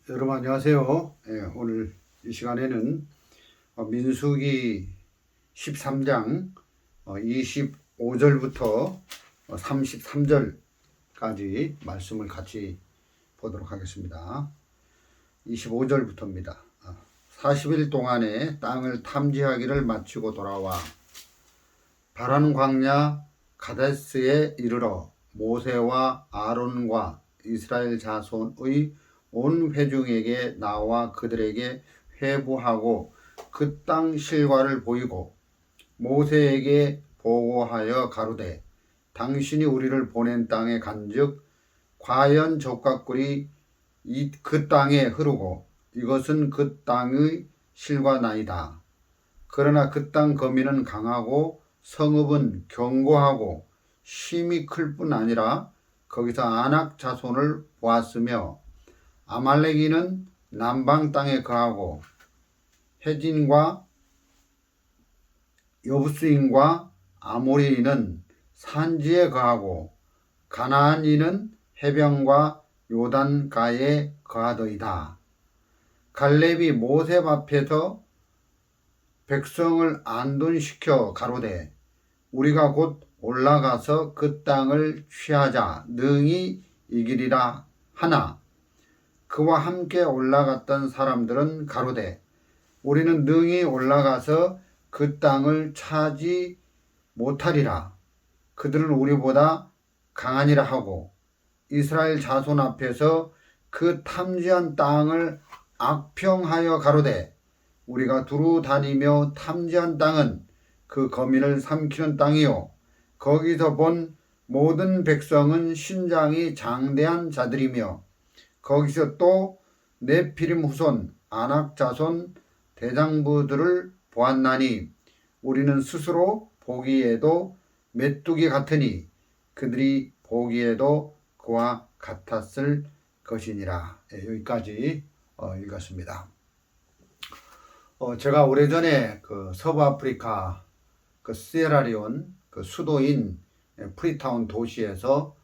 여러분 안녕하세요. 오늘 이 시간에는 민수기 13장 25절부터 33절까지 말씀을 같이 보도록 하겠습니다. 25절부터입니다. 40일 동안에 땅을 탐지하기를 마치고 돌아와 바란 광야 가데스에 이르러 모세와 아론과 이스라엘 자손의 온 회중에게 나와 그들에게 회부하고 그 땅 실과를 보이고 모세에게 보고하여 가로되 당신이 우리를 보낸 땅에 간즉 과연 족각꿀이 그 땅에 흐르고 이것은 그 땅의 실과나이다. 그러나 그 땅 거민은 강하고 성읍은 견고하고 힘이 클 뿐 아니라 거기서 아낙 자손을 보았으며 아말렉이는 남방 땅에 거하고 헤진과 여부스인과 아모리인은 산지에 거하고 가나안인은 해변과 요단가에 거하더이다. 갈렙이 모셉 앞에서 백성을 안둔시켜 가로되 우리가 곧 올라가서 그 땅을 취하자 능히 이기리라 하나 그와 함께 올라갔던 사람들은 가로되 우리는 능히 올라가서 그 땅을 차지 못하리라. 그들은 우리보다 강하니라 하고 이스라엘 자손 앞에서 그 탐지한 땅을 악평하여 가로되 우리가 두루 다니며 탐지한 땅은 그 거민을 삼키는 땅이요 거기서 본 모든 백성은 신장이 장대한 자들이며 거기서 또 네피림 후손 아낙 자손 대장부들을 보았나니 우리는 스스로 보기에도 메뚜기 같으니 그들이 보기에도 그와 같았을 것이니라. 여기까지 읽었습니다. 제가 오래전에 그 서부 아프리카 그 시에라리온 그 수도인 프리타운 도시에서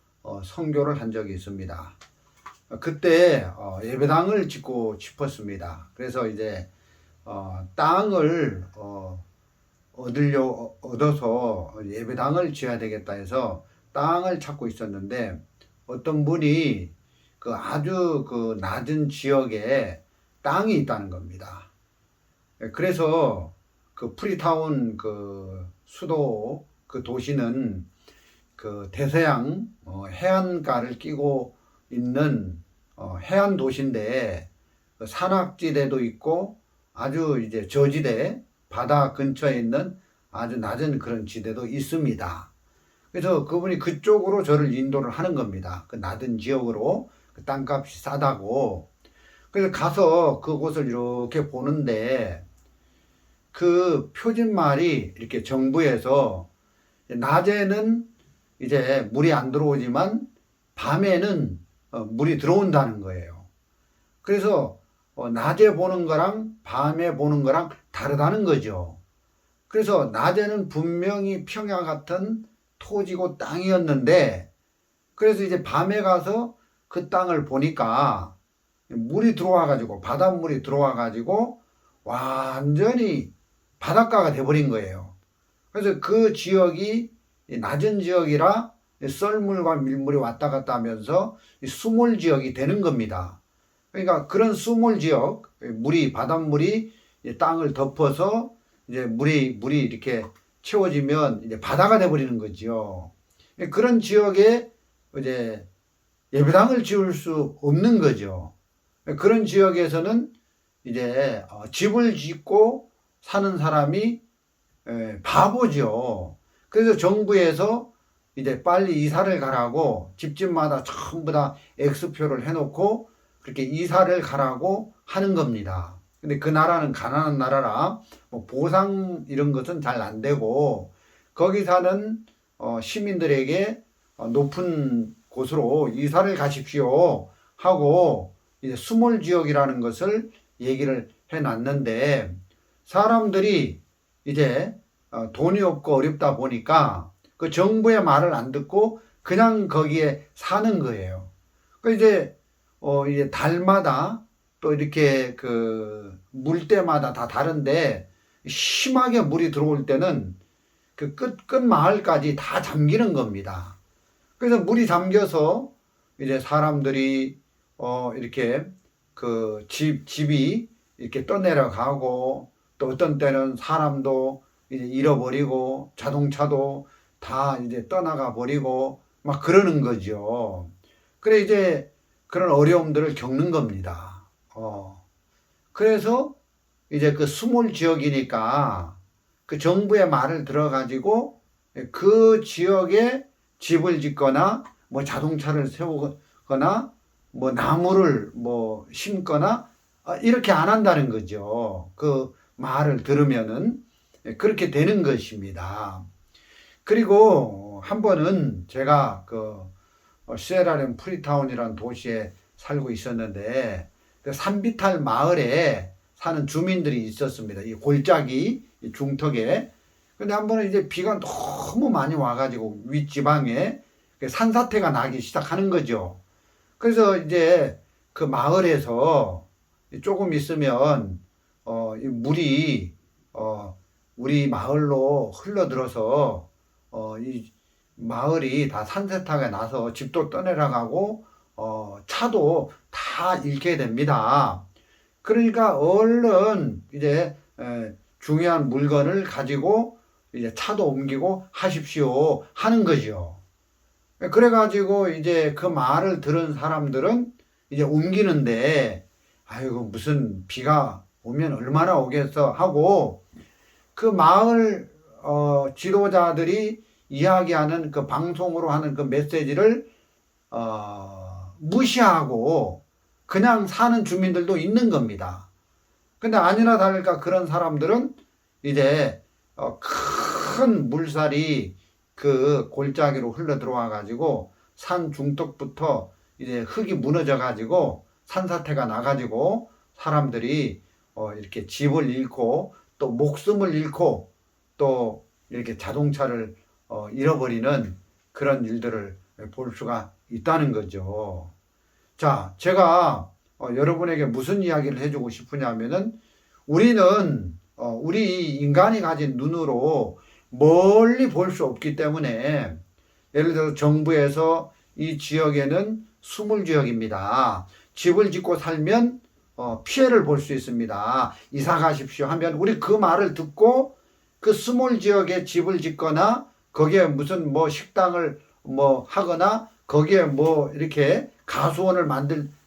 선교를 한 적이 있습니다. 그때 예배당을 짓고 싶었습니다. 그래서 이제 땅을 얻어서 예배당을 지어야 되겠다 해서 땅을 찾고 있었는데 어떤 분이 그 아주 그 낮은 지역에 땅이 있다는 겁니다. 그래서 그 프리타운 그 수도 그 도시는 그 대서양 해안가를 끼고 있는 해안 도시인데 산악지대도 있고 아주 이제 저지대 바다 근처에 있는 아주 낮은 그런 지대도 있습니다. 그래서 그분이 그쪽으로 저를 인도를 하는 겁니다. 그 낮은 지역으로 그 땅값이 싸다고. 그래서 가서 그곳을 이렇게 보는데 그 표진말이 이렇게 정부에서 낮에는 이제 물이 안 들어오지만 밤에는 물이 들어온다는 거예요. 그래서 낮에 보는 거랑 밤에 보는 거랑 다르다는 거죠. 그래서 낮에는 분명히 평야 같은 토지고 땅이었는데 그래서 이제 밤에 가서 그 땅을 보니까 물이 들어와 가지고 바닷물이 들어와 가지고 완전히 바닷가가 돼버린 거예요. 그래서 그 지역이 낮은 지역이라 썰물과 밀물이 왔다 갔다 하면서 수몰 지역이 되는 겁니다. 그러니까 그런 수몰 지역, 바닷물이 땅을 덮어서 이제 물이 이렇게 채워지면 이제 바다가 돼버리는 거죠. 그런 지역에 이제 예배당을 지을 수 없는 거죠. 그런 지역에서는 이제 집을 짓고 사는 사람이 바보죠. 그래서 정부에서 이제 빨리 이사를 가라고 집집마다 전부 다 X표를 해놓고 그렇게 이사를 가라고 하는 겁니다. 근데 그 나라는 가난한 나라라 뭐 보상 이런 것은 잘 안 되고 거기 사는 시민들에게 높은 곳으로 이사를 가십시오 하고 이제 수몰 지역이라는 것을 얘기를 해놨는데 사람들이 이제 돈이 없고 어렵다 보니까 그 정부의 말을 안 듣고 그냥 거기에 사는 거예요. 그 이제 이제 달마다 또 이렇게 그 물때마다 다 다른데 심하게 물이 들어올 때는 그 끝 마을까지 다 잠기는 겁니다. 그래서 물이 잠겨서 이제 사람들이 이렇게 그 집이 이렇게 떠내려가고 또 어떤 때는 사람도 이제 잃어버리고 자동차도 다 이제 떠나가 버리고 막 그러는 거죠. 그래 이제 그런 어려움들을 겪는 겁니다. 그래서 이제 그 수몰 지역이니까 그 정부의 말을 들어가지고 그 지역에 집을 짓거나 뭐 자동차를 세우거나 뭐 나무를 뭐 심거나 이렇게 안 한다는 거죠. 그 말을 들으면은 그렇게 되는 것입니다. 그리고 한 번은 제가 그 시에라레온 프리타운이라는 도시에 살고 있었는데 그 산비탈 마을에 사는 주민들이 있었습니다. 이 골짜기 이 중턱에. 근데 한 번은 이제 비가 너무 많이 와가지고 윗지방에 산사태가 나기 시작하는 거죠. 그래서 이제 그 마을에서 조금 있으면 이 물이 우리 마을로 흘러들어서 이 마을이 다 산사태가 나서 집도 떠내려가고 차도 다 잃게 됩니다. 그러니까 얼른 이제 중요한 물건을 가지고 이제 차도 옮기고 하십시오 하는 거죠. 그래가지고 이제 그 말을 들은 사람들은 이제 옮기는데 아이고 무슨 비가 오면 얼마나 오겠어 하고 그 마을 지도자들이 이야기하는 그 방송으로 하는 그 메시지를 무시하고 그냥 사는 주민들도 있는 겁니다. 근데 아니나 다를까 그런 사람들은 이제 큰 물살이 그 골짜기로 흘러 들어와 가지고 산 중턱부터 이제 흙이 무너져 가지고 산사태가 나 가지고 사람들이 이렇게 집을 잃고 또 목숨을 잃고 또 이렇게 자동차를 잃어버리는 그런 일들을 볼 수가 있다는 거죠. 자, 제가 여러분에게 무슨 이야기를 해주고 싶으냐면은 우리는 우리 인간이 가진 눈으로 멀리 볼 수 없기 때문에 예를 들어 정부에서 이 지역에는 수물 지역입니다. 집을 짓고 살면 피해를 볼 수 있습니다. 이사 가십시오 하면 우리 그 말을 듣고 그 수몰 지역에 집을 짓거나 거기에 무슨 뭐 식당을 뭐 하거나 거기에 뭐 이렇게 가수원을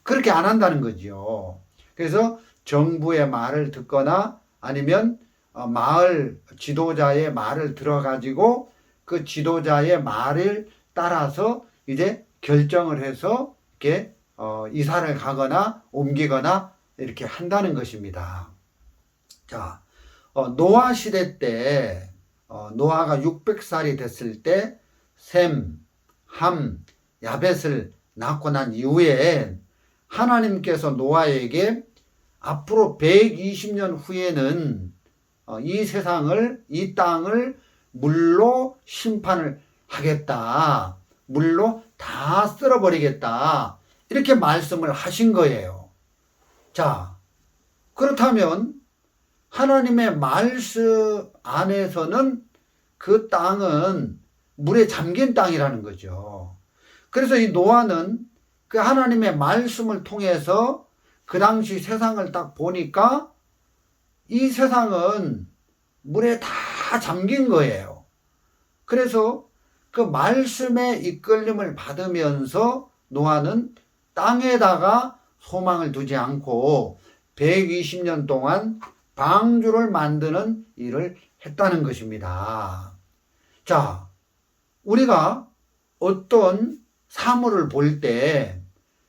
그렇게 안 한다는 거죠. 그래서 정부의 말을 듣거나 아니면 마을 지도자의 말을 들어가지고 그 지도자의 말을 따라서 이제 결정을 해서 이렇게 이사를 가거나 옮기거나 이렇게 한다는 것입니다. 자, 노아 시대 때 노아가 600살이 됐을 때 셈, 함, 야벳을 낳고 난 이후에 하나님께서 노아에게 앞으로 120년 후에는 이 세상을, 이 땅을 물로 심판을 하겠다. 물로 다 쓸어버리겠다. 이렇게 말씀을 하신 거예요. 자, 그렇다면 하나님의 말씀 안에서는 그 땅은 물에 잠긴 땅이라는 거죠. 그래서 이 노아는 그 하나님의 말씀을 통해서 그 당시 세상을 딱 보니까 이 세상은 물에 다 잠긴 거예요. 그래서 그 말씀의 이끌림을 받으면서 노아는 땅에다가 소망을 두지 않고 120년 동안 방주를 만드는 일을 했다는 것입니다. 자, 우리가 어떤 사물을 볼 때,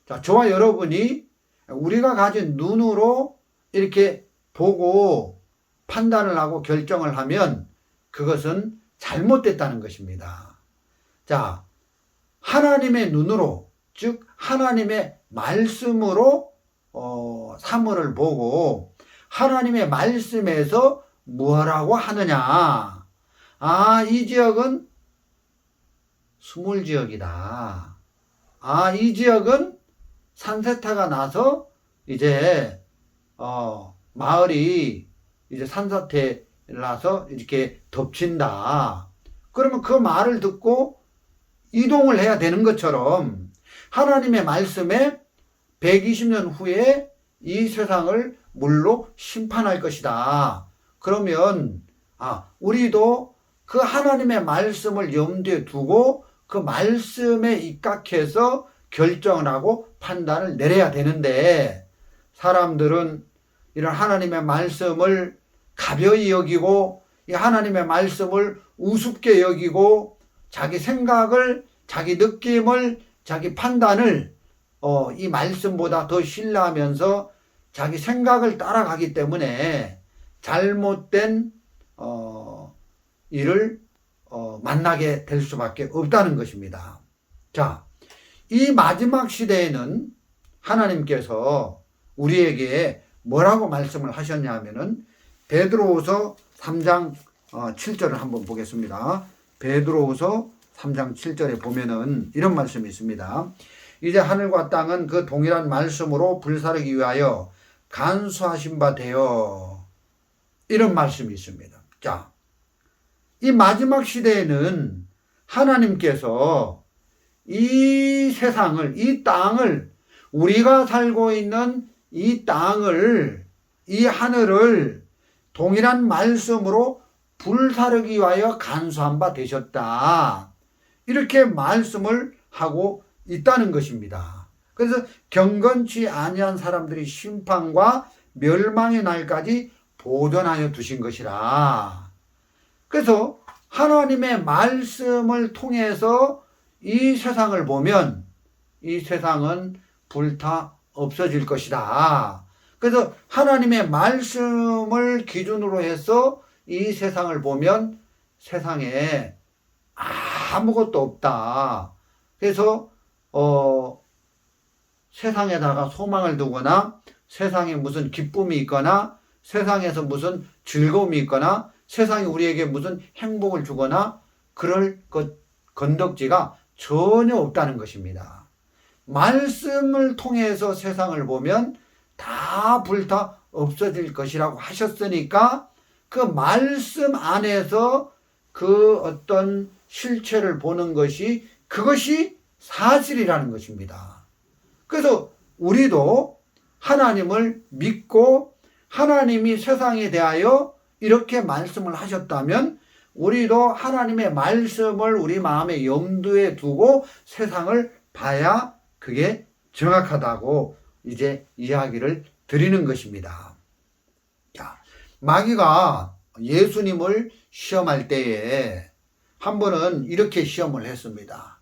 자, 저와 여러분이 우리가 가진 눈으로 이렇게 보고 판단을 하고 결정을 하면 그것은 잘못됐다는 것입니다. 자, 하나님의 눈으로, 즉 하나님의 말씀으로 사물을 보고 하나님의 말씀에서 뭐라고 하느냐. 아, 이 지역은 수몰 지역이다. 아, 이 지역은 산세타가 나서 이제 마을이 이제 산사태를 나서 이렇게 덮친다. 그러면 그 말을 듣고 이동을 해야 되는 것처럼 하나님의 말씀에 120년 후에 이 세상을 물로 심판할 것이다. 그러면 우리도 그 하나님의 말씀을 염두에 두고 그 말씀에 입각해서 결정을 하고 판단을 내려야 되는데, 사람들은 이런 하나님의 말씀을 가벼이 여기고 이 하나님의 말씀을 우습게 여기고 자기 생각을, 자기 느낌을, 자기 판단을 이 말씀보다 더 신뢰하면서 자기 생각을 따라가기 때문에 잘못된 일을 만나게 될 수밖에 없다는 것입니다. 자, 이 마지막 시대에는 하나님께서 우리에게 뭐라고 말씀을 하셨냐면은 베드로후서 3장 7절을 한번 보겠습니다. 베드로후서 3장 7절에 보면은 이런 말씀이 있습니다. 이제 하늘과 땅은 그 동일한 말씀으로 불사르기 위하여 간수하신 바 되어, 이런 말씀이 있습니다. 자, 이 마지막 시대에는 하나님께서 이 세상을, 이 땅을, 우리가 살고 있는 이 땅을, 이 하늘을 동일한 말씀으로 불사르기 위하여 간수한 바 되셨다. 이렇게 말씀을 하고 있다는 것입니다. 그래서 경건치 아니한 사람들이 심판과 멸망의 날까지 보존하여 두신 것이라. 그래서 하나님의 말씀을 통해서 이 세상을 보면 이 세상은 불타 없어질 것이다. 그래서 하나님의 말씀을 기준으로 해서 이 세상을 보면 세상에 아무것도 없다. 그래서 세상에다가 소망을 두거나 세상에 무슨 기쁨이 있거나 세상에서 무슨 즐거움이 있거나 세상이 우리에게 무슨 행복을 주거나 그럴 것 건덕지가 전혀 없다는 것입니다. 말씀을 통해서 세상을 보면 다 불타 없어질 것이라고 하셨으니까 그 말씀 안에서 그 어떤 실체를 보는 것이, 그것이 사실이라는 것입니다. 그래서 우리도 하나님을 믿고 하나님이 세상에 대하여 이렇게 말씀을 하셨다면 우리도 하나님의 말씀을 우리 마음의 염두에 두고 세상을 봐야 그게 정확하다고 이제 이야기를 드리는 것입니다. 자, 마귀가 예수님을 시험할 때에 한 번은 이렇게 시험을 했습니다.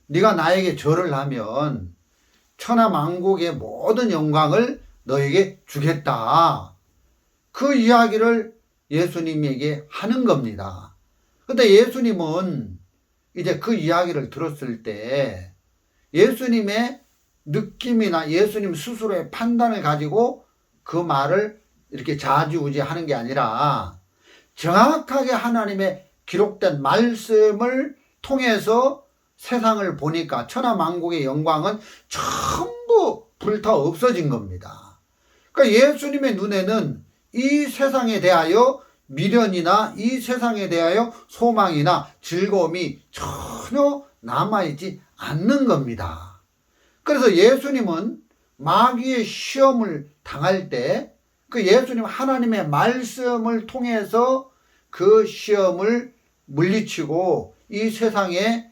네가 나에게 절을 하면 천하만국의 모든 영광을 너에게 주겠다. 그 이야기를 예수님에게 하는 겁니다. 근데 예수님은 이제 그 이야기를 들었을 때 예수님의 느낌이나 예수님 스스로의 판단을 가지고 그 말을 이렇게 좌지우지하는 게 아니라 정확하게 하나님의 기록된 말씀을 통해서 세상을 보니까 천하만국의 영광은 전부 불타 없어진 겁니다. 그러니까 예수님의 눈에는 이 세상에 대하여 미련이나 이 세상에 대하여 소망이나 즐거움이 전혀 남아있지 않는 겁니다. 그래서 예수님은 마귀의 시험을 당할 때 그 예수님 하나님의 말씀을 통해서 그 시험을 물리치고 이 세상에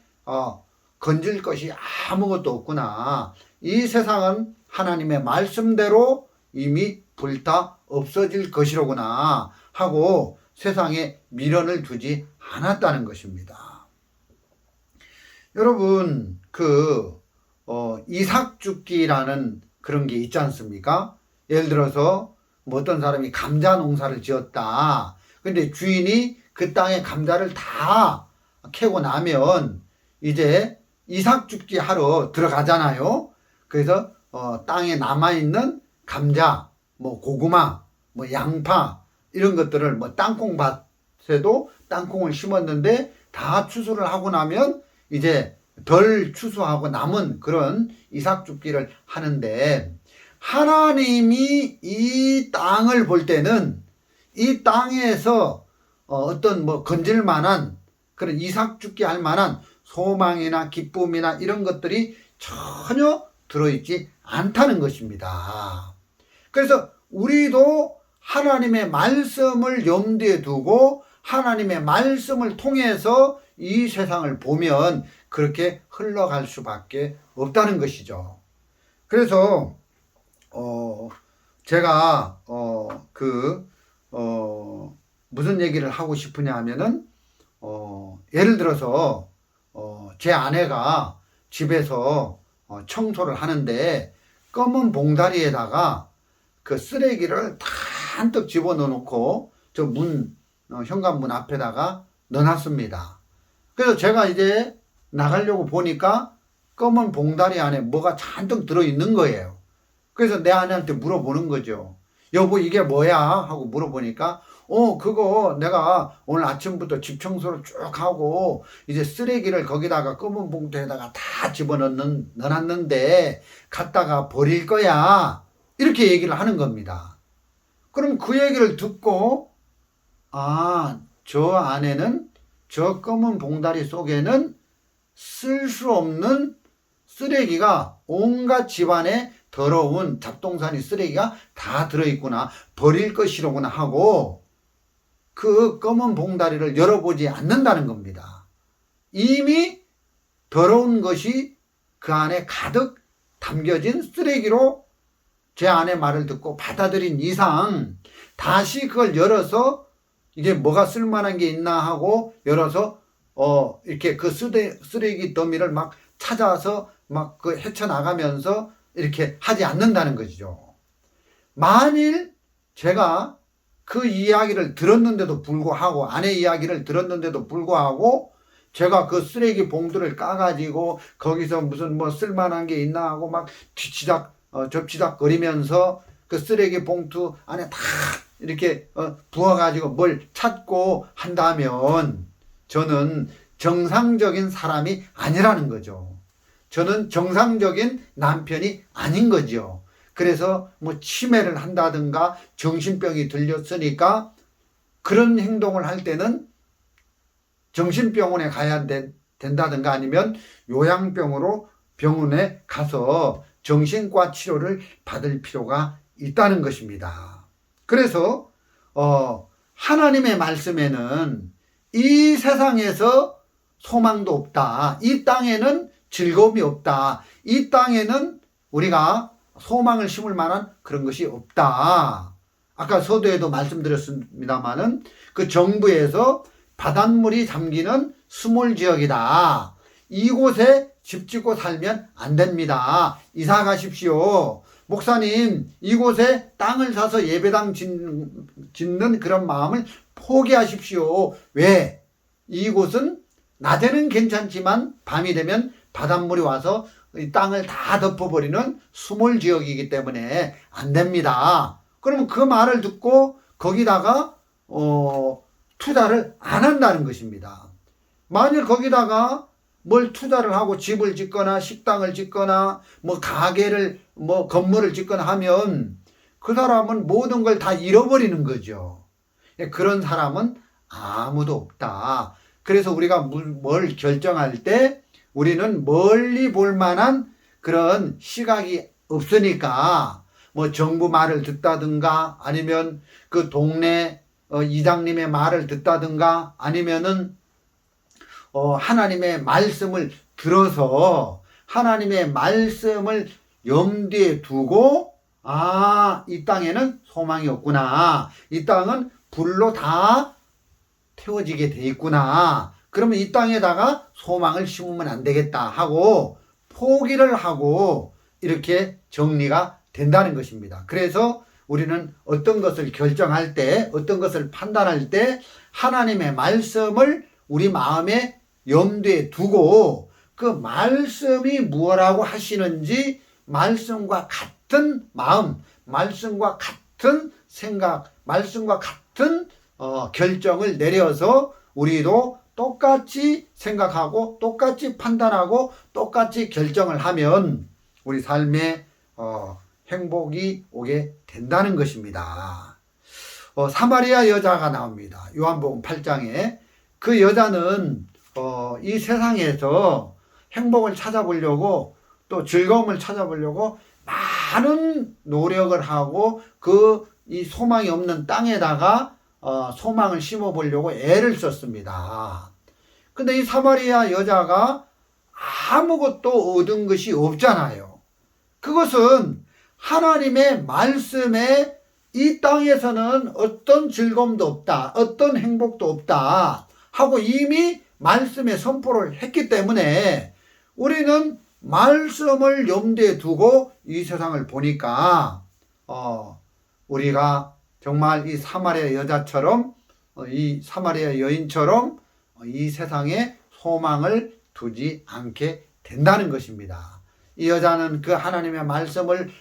건질 것이 아무것도 없구나. 이 세상은 하나님의 말씀대로 이미 불타 없어질 것이로구나 하고 세상에 미련을 두지 않았다는 것입니다. 여러분, 이삭죽기라는 그런 게 있지 않습니까? 예를 들어서 뭐 어떤 사람이 감자 농사를 지었다. 근데 주인이 그 땅에 감자를 다 캐고 나면 이제 이삭죽기 하러 들어가잖아요. 그래서 땅에 남아있는 감자, 뭐 고구마, 뭐 양파 이런 것들을 뭐 땅콩밭에도 땅콩을 심었는데 다 추수를 하고 나면 이제 덜 추수하고 남은 그런 이삭 줍기를 하는데, 하나님이 이 땅을 볼 때는 이 땅에서 어떤 뭐 건질 만한 그런 이삭 줍기 할 만한 소망이나 기쁨이나 이런 것들이 전혀 들어있지 않다는 것입니다. 그래서 우리도 하나님의 말씀을 염두에 두고 하나님의 말씀을 통해서 이 세상을 보면 그렇게 흘러갈 수밖에 없다는 것이죠. 그래서 제가 무슨 얘기를 하고 싶으냐 하면은 예를 들어서 제 아내가 집에서 청소를 하는데 검은 봉다리에다가 그 쓰레기를 한뜩 집어넣어 놓고 저 현관문 앞에다가 넣어놨습니다. 그래서 제가 이제 나가려고 보니까 검은 봉다리 안에 뭐가 잔뜩 들어있는 거예요. 그래서 내 아내한테 물어보는 거죠. 여보, 이게 뭐야? 하고 물어보니까 그거 내가 오늘 아침부터 집 청소를 쭉 하고 이제 쓰레기를 거기다가 검은 봉투에다가 다 넣어놨는데 갖다가 버릴 거야. 이렇게 얘기를 하는 겁니다. 그럼 그 얘기를 듣고 저 안에는 저 검은 봉다리 속에는 쓸 수 없는 쓰레기가 온갖 집안에 더러운 잡동사니 쓰레기가 다 들어있구나, 버릴 것이로구나 하고 그 검은 봉다리를 열어보지 않는다는 겁니다. 이미 더러운 것이 그 안에 가득 담겨진 쓰레기로 제 아내 말을 듣고 받아들인 이상 다시 그걸 열어서 이게 뭐가 쓸만한 게 있나 하고 열어서 이렇게 그 쓰레기 더미를 막 찾아서 막 그 헤쳐나가면서 이렇게 하지 않는다는 것이죠. 만일 제가 그 이야기를 들었는데도 불구하고, 아내 이야기를 들었는데도 불구하고 제가 그 쓰레기 봉투를 까가지고 거기서 무슨 뭐 쓸만한 게 있나 하고 막 접치닥 거리면서 그 쓰레기 봉투 안에 다 이렇게 부어가지고 뭘 찾고 한다면 저는 정상적인 사람이 아니라는 거죠. 저는 정상적인 남편이 아닌 거죠. 그래서 뭐 치매를 한다든가 정신병이 들렸으니까 그런 행동을 할 때는 정신병원에 가야 된다든가 아니면 요양병으로 병원에 가서 정신과 치료를 받을 필요가 있다는 것입니다. 그래서 하나님의 말씀에는 이 세상에서 소망도 없다. 이 땅에는 즐거움이 없다. 이 땅에는 우리가 소망을 심을 만한 그런 것이 없다. 아까 서두에도 말씀드렸습니다마는 그 정부에서 바닷물이 잠기는 수몰 지역이다. 이곳에 집 짓고 살면 안 됩니다. 이사 가십시오. 목사님, 이곳에 땅을 사서 예배당 짓는 그런 마음을 포기하십시오. 왜? 이곳은 낮에는 괜찮지만 밤이 되면 바닷물이 와서 이 땅을 다 덮어버리는 수몰 지역이기 때문에 안 됩니다. 그러면 그 말을 듣고 거기다가 투자를 안 한다는 것입니다. 만일 거기다가 뭘 투자를 하고 집을 짓거나 식당을 짓거나 뭐 가게를 뭐 건물을 짓거나 하면 그 사람은 모든 걸 다 잃어버리는 거죠. 그런 사람은 아무도 없다. 그래서 우리가 뭘 결정할 때 우리는 멀리 볼 만한 그런 시각이 없으니까 뭐 정부 말을 듣다든가 아니면 그 동네 이장님의 말을 듣다든가 아니면은 하나님의 말씀을 들어서 하나님의 말씀을 염두에 두고 이 땅에는 소망이 없구나. 이 땅은 불로 다 태워지게 돼 있구나. 그러면 이 땅에다가 소망을 심으면 안 되겠다 하고 포기를 하고 이렇게 정리가 된다는 것입니다. 그래서 우리는 어떤 것을 결정할 때, 어떤 것을 판단할 때 하나님의 말씀을 우리 마음에 염두에 두고 그 말씀이 무엇라고 하시는지 말씀과 같은 마음, 말씀과 같은 생각, 말씀과 같은 결정을 내려서 우리도 똑같이 생각하고 똑같이 판단하고 똑같이 결정을 하면 우리 삶에 행복이 오게 된다는 것입니다. 사마리아 여자가 나옵니다. 요한복음 8장에. 그 여자는 이 세상에서 행복을 찾아보려고 또 즐거움을 찾아보려고 많은 노력을 하고 이 소망이 없는 땅에다가 소망을 심어 보려고 애를 썼습니다. 근데 이 사마리아 여자가 아무것도 얻은 것이 없잖아요. 그것은 하나님의 말씀에 이 땅에서는 어떤 즐거움도 없다, 어떤 행복도 없다 하고 이미 말씀에 선포를 했기 때문에 우리는 말씀을 염두에 두고 이 세상을 보니까 우리가 정말 이 사마리아 여자처럼 이 사마리아 여인처럼 이 세상에 소망을 두지 않게 된다는 것입니다. 이 여자는 그 하나님의 말씀을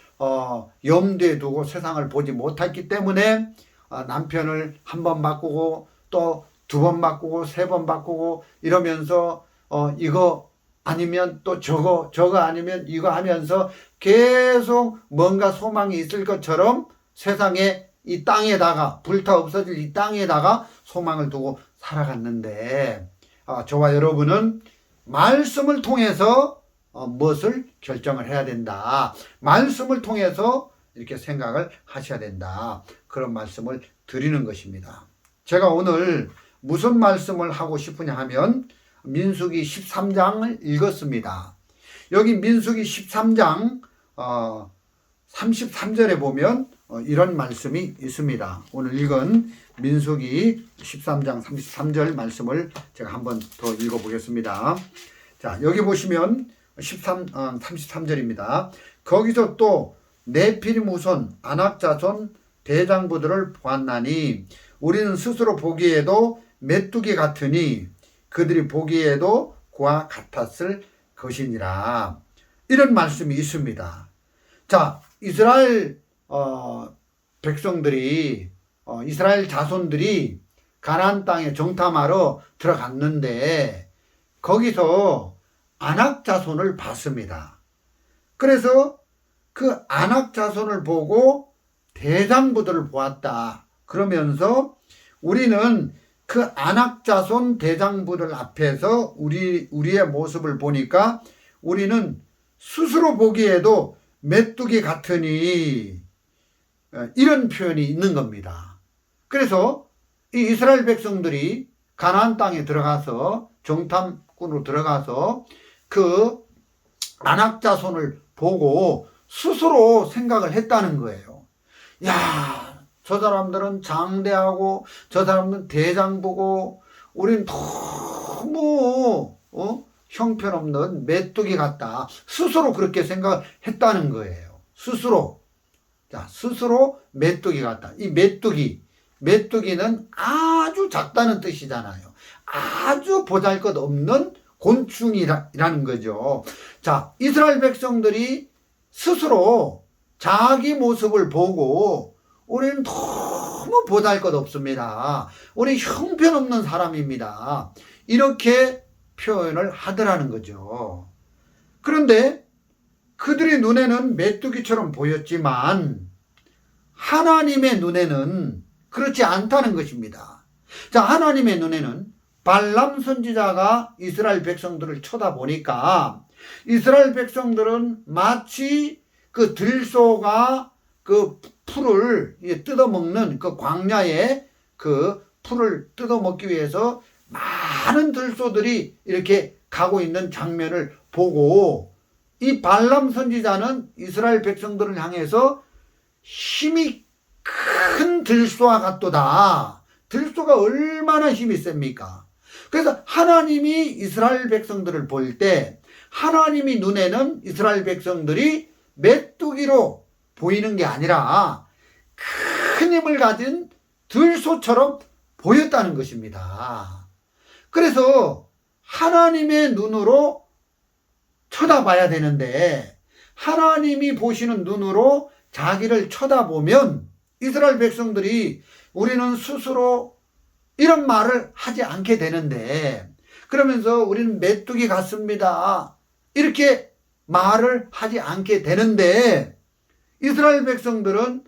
염두에 두고 세상을 보지 못했기 때문에 남편을 한 번 바꾸고 또 두 번 바꾸고 세 번 바꾸고 이러면서 이거 아니면 또 저거 아니면 이거 하면서 계속 뭔가 소망이 있을 것처럼 세상에 이 땅에다가 불타 없어질 이 땅에다가 소망을 두고 살아갔는데 저와 여러분은 말씀을 통해서 무엇을 결정을 해야 된다. 말씀을 통해서 이렇게 생각을 하셔야 된다. 그런 말씀을 드리는 것입니다. 제가 오늘 무슨 말씀을 하고 싶으냐 하면 민수기 13장을 읽었습니다. 여기 민수기 13장 33절에 보면 이런 말씀이 있습니다. 오늘 읽은 민수기 13장 33절 말씀을 제가 한번 더 읽어보겠습니다. 자, 여기 보시면 33절입니다. 거기서 또 네피림 후손 아낙 자손 대장부들을 보았나니 우리는 스스로 보기에도 메뚜기 같으니 그들이 보기에도 그와 같았을 것이니라. 이런 말씀이 있습니다. 자, 이스라엘 백성들이 이스라엘 자손들이 가나안 땅에 정탐하러 들어갔는데 거기서 아낙 자손을 봤습니다. 그래서 그 아낙 자손을 보고 대장부들을 보았다. 그러면서 우리는 그 아낙 자손 대장부들 앞에서 우리의 모습을 보니까 우리는 스스로 보기에도 메뚜기 같으니 이런 표현이 있는 겁니다. 그래서 이 이스라엘 백성들이 가나안 땅에 들어가서 정탐꾼으로 들어가서 그 아낙 자손을 보고 스스로 생각을 했다는 거예요. 야, 저 사람들은 장대하고 저 사람들은 대장부고 우린 너무 형편없는 메뚜기 같다. 스스로 그렇게 생각했다는 거예요. 스스로. 자, 스스로 메뚜기 같다. 이 메뚜기는 아주 작다는 뜻이잖아요. 아주 보잘것없는 곤충이라는 거죠. 자, 이스라엘 백성들이 스스로 자기 모습을 보고 우리는 너무 보잘것없습니다. 우리 형편없는 사람입니다. 이렇게 표현을 하더라는 거죠. 그런데 그들의 눈에는 메뚜기처럼 보였지만 하나님의 눈에는 그렇지 않다는 것입니다. 자, 하나님의 눈에는 발람 선지자가 이스라엘 백성들을 쳐다보니까 이스라엘 백성들은 마치 그 들소가 그 풀을 뜯어먹는 그 광야에 그 풀을 뜯어먹기 위해서 많은 들소들이 이렇게 가고 있는 장면을 보고 이 발람 선지자는 이스라엘 백성들을 향해서 힘이 큰 들소와 같도다. 들소가 얼마나 힘이 셉니까? 그래서 하나님이 이스라엘 백성들을 볼 때 하나님이 눈에는 이스라엘 백성들이 메뚜기로 보이는 게 아니라 큰 힘을 가진 들소처럼 보였다는 것입니다. 그래서 하나님의 눈으로 쳐다봐야 되는데 하나님이 보시는 눈으로 자기를 쳐다보면 이스라엘 백성들이 우리는 스스로 이런 말을 하지 않게 되는데, 그러면서 우리는 메뚜기 같습니다, 이렇게 말을 하지 않게 되는데, 이스라엘 백성들은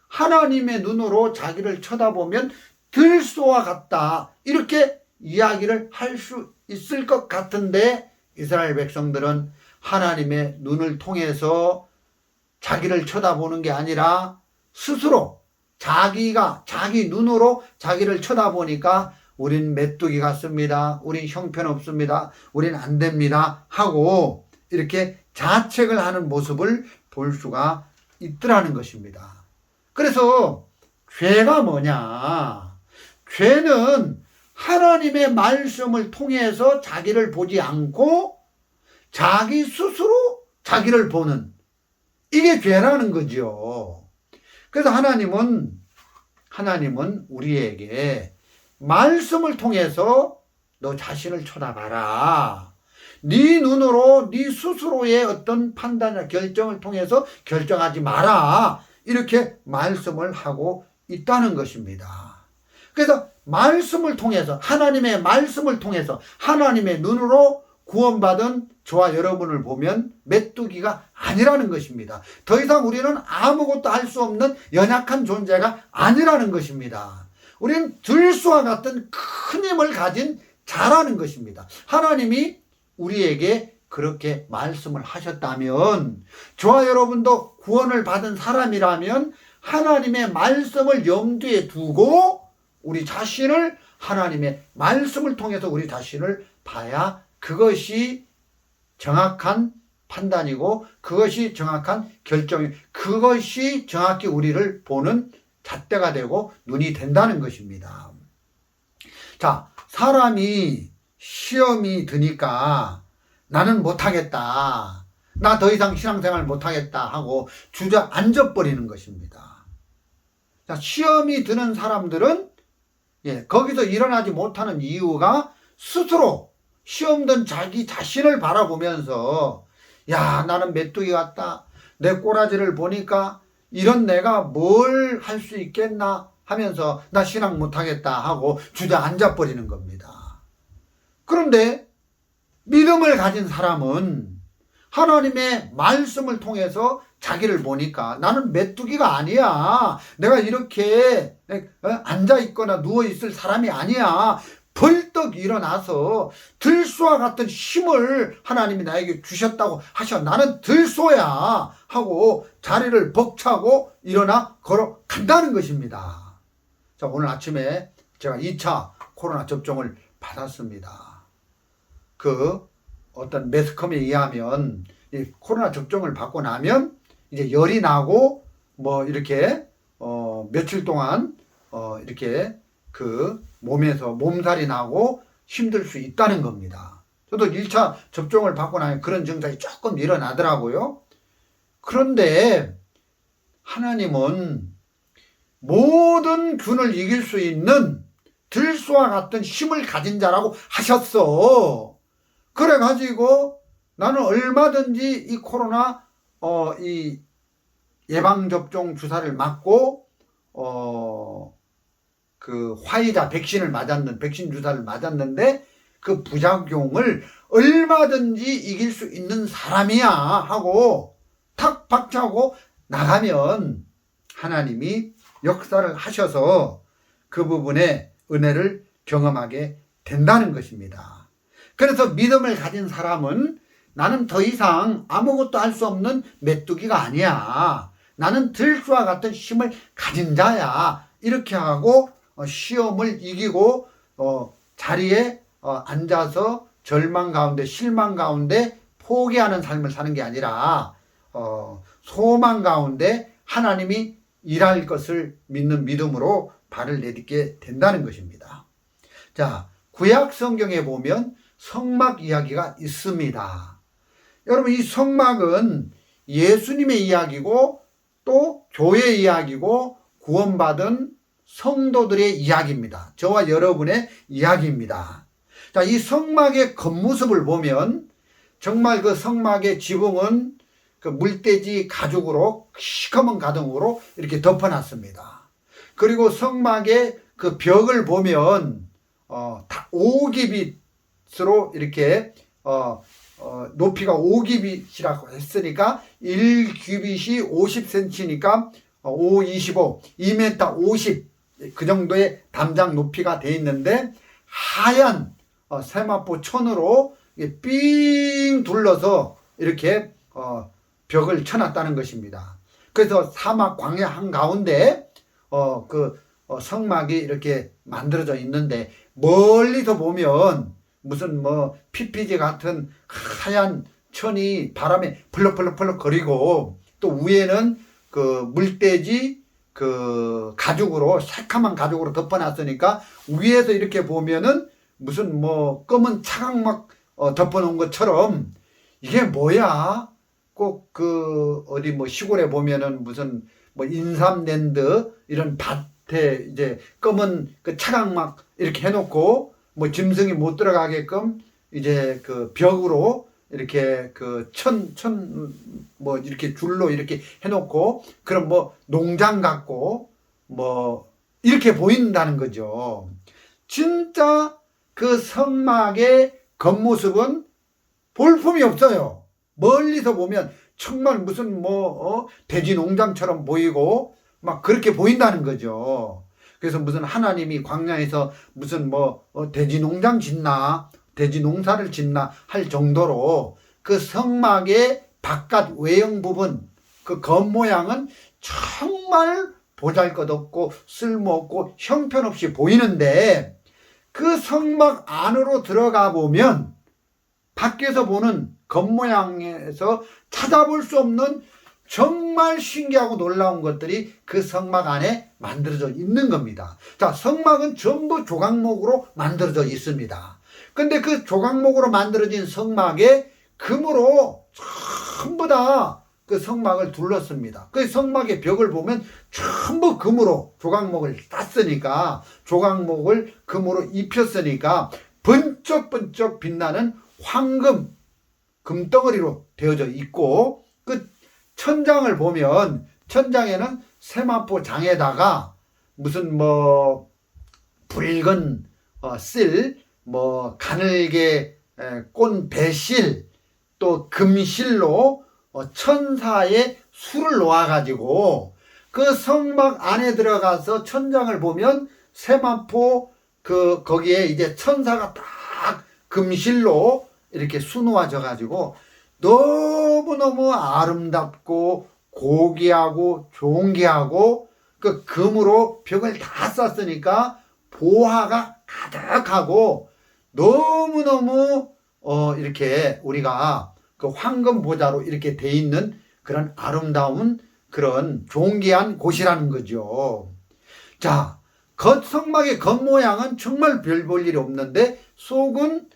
하나님의 눈으로 자기를 쳐다보면 들소와 같다, 이렇게 이야기를 할 수 있을 것 같은데, 이스라엘 백성들은 하나님의 눈을 통해서 자기를 쳐다보는 게 아니라 스스로 자기가 자기 눈으로 자기를 쳐다보니까 우린 메뚜기 같습니다, 우린 형편없습니다, 우린 안 됩니다 하고 이렇게 자책을 하는 모습을 볼 수가 있더라는 것입니다. 그래서 죄가 뭐냐? 죄는 하나님의 말씀을 통해서 자기를 보지 않고 자기 스스로 자기를 보는, 이게 죄라는 거죠. 그래서 하나님은 우리에게 말씀을 통해서 너 자신을 쳐다봐라, 네 눈으로 네 스스로의 어떤 판단이나 결정을 통해서 결정하지 마라, 이렇게 말씀을 하고 있다는 것입니다. 그래서 말씀을 통해서, 하나님의 말씀을 통해서 하나님의 눈으로 구원받은 저와 여러분을 보면 메뚜기가 아니라는 것입니다. 더 이상 우리는 아무것도 할 수 없는 연약한 존재가 아니라는 것입니다. 우리는 들소와 같은 큰 힘을 가진 자라는 것입니다. 하나님이 우리에게 그렇게 말씀을 하셨다면, 저와 여러분도 구원을 받은 사람이라면 하나님의 말씀을 염두에 두고 우리 자신을, 하나님의 말씀을 통해서 우리 자신을 봐야 그것이 정확한 판단이고, 그것이 정확한 결정이, 그것이 정확히 우리를 보는 잣대가 되고 눈이 된다는 것입니다. 자, 사람이 시험이 드니까 나는 못하겠다, 나 더 이상 신앙생활 못하겠다 하고 주저앉아 버리는 것입니다. 자, 시험이 드는 사람들은 거기서 일어나지 못하는 이유가 스스로 시험 든 자기 자신을 바라보면서, 야, 나는 메뚜기 같다, 내 꼬라지를 보니까 이런 내가 뭘 할 수 있겠나 하면서 나 신앙 못하겠다 하고 주저앉아 버리는 겁니다. 그런데 믿음을 가진 사람은 하나님의 말씀을 통해서 자기를 보니까 나는 메뚜기가 아니야, 내가 이렇게 앉아 있거나 누워 있을 사람이 아니야, 벌떡 일어나서 들소와 같은 힘을 하나님이 나에게 주셨다고 하셔, 나는 들소야 하고 자리를 벅차고 일어나 걸어간다는 것입니다. 자, 오늘 아침에 제가 2차 코로나 접종을 받았습니다. 그 어떤 매스컴에 의하면 이 코로나 접종을 받고 나면 이제 열이 나고 뭐 이렇게 며칠 동안 이렇게 그 몸에서 몸살이 나고 힘들 수 있다는 겁니다. 저도 1차 접종을 받고 나면 그런 증상이 조금 일어나더라고요. 그런데 하나님은 모든 균을 이길 수 있는 들소와 같은 힘을 가진 자라고 하셨어. 그래가지고 나는 얼마든지 이 코로나 이 예방접종 주사를 맞고 그 화이자 백신 주사를 맞았는데 그 부작용을 얼마든지 이길 수 있는 사람이야 하고 탁 박차고 나가면 하나님이 역사를 하셔서 그 부분에 은혜를 경험하게 된다는 것입니다. 그래서 믿음을 가진 사람은 나는 더 이상 아무것도 할 수 없는 메뚜기가 아니야, 나는 들소와 같은 힘을 가진 자야, 이렇게 하고 시험을 이기고 자리에 앉아서 절망 가운데 실망 가운데 포기하는 삶을 사는 게 아니라 소망 가운데 하나님이 일할 것을 믿는 믿음으로 발을 내딛게 된다는 것입니다. 자, 구약 성경에 보면 성막 이야기가 있습니다. 여러분, 이 성막은 예수님의 이야기고 또 교회 이야기고 구원받은 성도들의 이야기입니다. 저와 여러분의 이야기입니다. 자, 이 성막의 겉모습을 보면 정말 그 성막의 지붕은 그 물돼지 가죽으로 시커먼 가죽으로 이렇게 덮어놨습니다. 그리고 성막의 그 벽을 보면 다 5규빗으로 이렇게 높이가 5규빗이라고 했으니까 1규빗이 50cm니까 5, 25, 2m 50 그 정도의 담장 높이가 돼 있는데 하얀 세마포 천으로 삥 둘러서 이렇게 벽을 쳐놨다는 것입니다. 그래서 사막 광야 한가운데 그 성막이 이렇게 만들어져 있는데 멀리서 보면 무슨 뭐 PPG 같은 하얀 천이 바람에 펄럭펄럭펄럭 거리고 또 위에는 그 물돼지 그 가죽으로 새카만 가죽으로 덮어놨으니까 위에서 이렇게 보면은 무슨 뭐 검은 차각막 덮어놓은 것처럼 이게 뭐야? 꼭 그 어디 뭐 시골에 보면은 무슨 뭐 인삼랜드 이런 밭에 이제 검은 그 차각막 이렇게 해놓고 뭐 짐승이 못 들어가게끔 이제 그 벽으로 이렇게 그 뭐 이렇게 줄로 이렇게 해놓고 그럼 뭐 농장 같고 뭐 이렇게 보인다는 거죠. 진짜 그 성막의 겉모습은 볼품이 없어요. 멀리서 보면 정말 무슨 뭐 돼지 농장처럼 보이고 막 그렇게 보인다는 거죠. 그래서 무슨 하나님이 광야에서 무슨 뭐 돼지 농장 짓나 돼지 농사를 짓나 할 정도로 그 성막의 바깥 외형 부분 그 겉모양은 정말 보잘것없고 쓸모없고 형편없이 보이는데 그 성막 안으로 들어가 보면 밖에서 보는 겉모양에서 찾아볼 수 없는 정말 신기하고 놀라운 것들이 그 성막 안에 만들어져 있는 겁니다. 자, 성막은 전부 조각목으로 만들어져 있습니다. 근데 그 조각목으로 만들어진 성막에 금으로 전부 다 그 성막을 둘렀습니다. 그 성막의 벽을 보면 전부 금으로 조각목을 땄으니까 조각목을 금으로 입혔으니까 번쩍번쩍 빛나는 황금 금덩어리로 되어져 있고 그 천장을 보면 천장에는 세마포 장에다가 무슨 뭐 붉은 쓸, 뭐 가늘게 꼰 배실 또 금실로 천사의 수를 놓아가지고 그 성막 안에 들어가서 천장을 보면 세마포 그 거기에 이제 천사가 딱 금실로 이렇게 수놓아져 가지고 너무너무 아름답고 고귀하고 존귀하고 그 금으로 벽을 다 쌌으니까 보화가 가득하고 너무너무 이렇게 우리가 그 황금 보자로 이렇게 돼 있는 그런 아름다운 그런 존귀한 곳이라는 거죠. 자, 성막의 겉모양은 정말 별 볼 일이 없는데 속은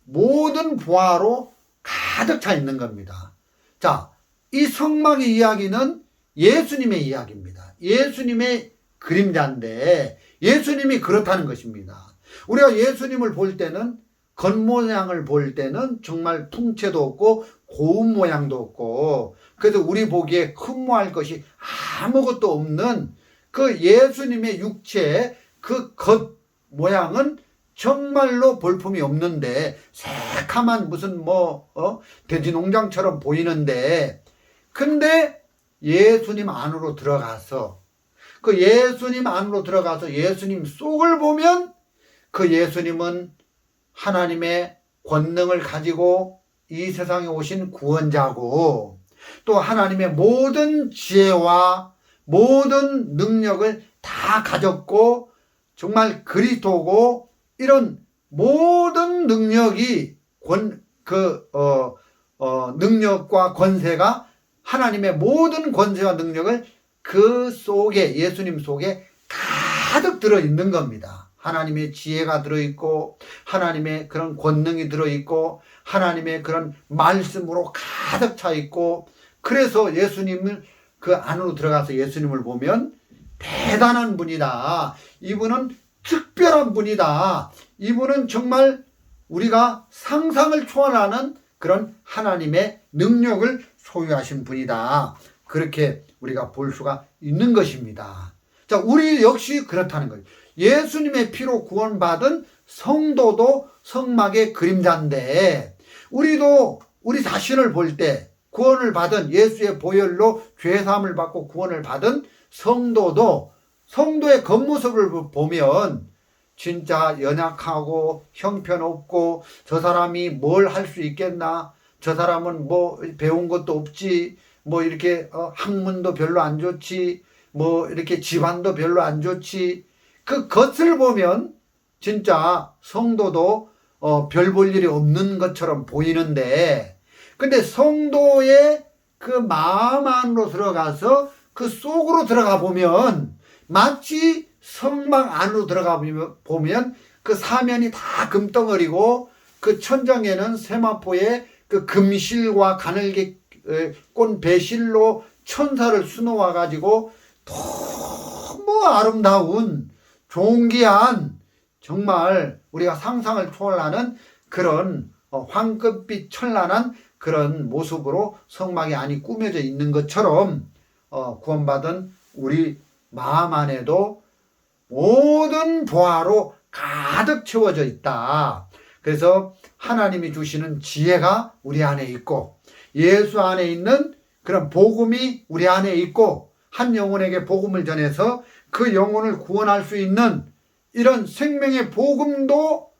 모든 보화로 가득 차 있는 겁니다. 자, 이 성막의 이야기는 예수님의 이야기입니다. 예수님의 그림자인데 예수님이 그렇다는 것입니다. 우리가 예수님을 볼 때는 겉모양을 볼 때는 정말 풍채도 없고 고운 모양도 없고 그래서 우리 보기에 흠모할 것이 아무것도 없는 그 예수님의 육체 그 겉모양은 정말로 볼품이 없는데 새카만 무슨 돼지 농장처럼 보이는데 근데 예수님 안으로 들어가서 그 예수님 안으로 들어가서 예수님 속을 보면 그 예수님은 하나님의 권능을 가지고 이 세상에 오신 구원자고 또 하나님의 모든 지혜와 모든 능력을 다 가졌고 정말 그리스도고 이런 모든 능력이 능력과 권세가 하나님의 모든 권세와 능력을 그 속에 예수님 속에 가득 들어 있는 겁니다. 하나님의 지혜가 들어있고 하나님의 그런 권능이 들어있고 하나님의 그런 말씀으로 가득 차 있고 그래서 예수님을 그 안으로 들어가서 예수님을 보면 대단한 분이다. 이분은 특별한 분이다. 이분은 정말 우리가 상상을 초월하는 그런 하나님의 능력을 소유하신 분이다. 그렇게 우리가 볼 수가 있는 것입니다. 자, 우리 역시 그렇다는 거예요. 예수님의 피로 구원받은 성도도 성막의 그림자인데, 우리도 우리 자신을 볼 때 구원을 받은 예수의 보혈로 죄사함을 받고 구원을 받은 성도도 성도의 겉모습을 보면 진짜 연약하고 형편없고, 저 사람이 뭘 할 수 있겠나, 저 사람은 뭐 배운 것도 없지, 뭐 이렇게 학문도 별로 안 좋지, 뭐 이렇게 집안도 별로 안 좋지, 그 겉을 보면 진짜 성도도 별 볼 일이 없는 것처럼 보이는데, 근데 성도의 그 마음 안으로 들어가서 그 속으로 들어가 보면 마치 성막 안으로 들어가 보면 그 사면이 다 금덩어리고, 그 천장에는 세마포에 그 금실과 가늘게 꼰 배실로 천사를 수놓아 가지고 너무 아름다운 존귀한, 정말 우리가 상상을 초월하는 그런 황금빛 찬란한 그런 모습으로 성막이 안이 꾸며져 있는 것처럼 구원받은 우리 마음 안에도 모든 보화로 가득 채워져 있다. 그래서 하나님이 주시는 지혜가 우리 안에 있고, 예수 안에 있는 그런 복음이 우리 안에 있고, 한 영혼에게 복음을 전해서 그 영혼을 구원할 수 있는 이런 생명의 복음도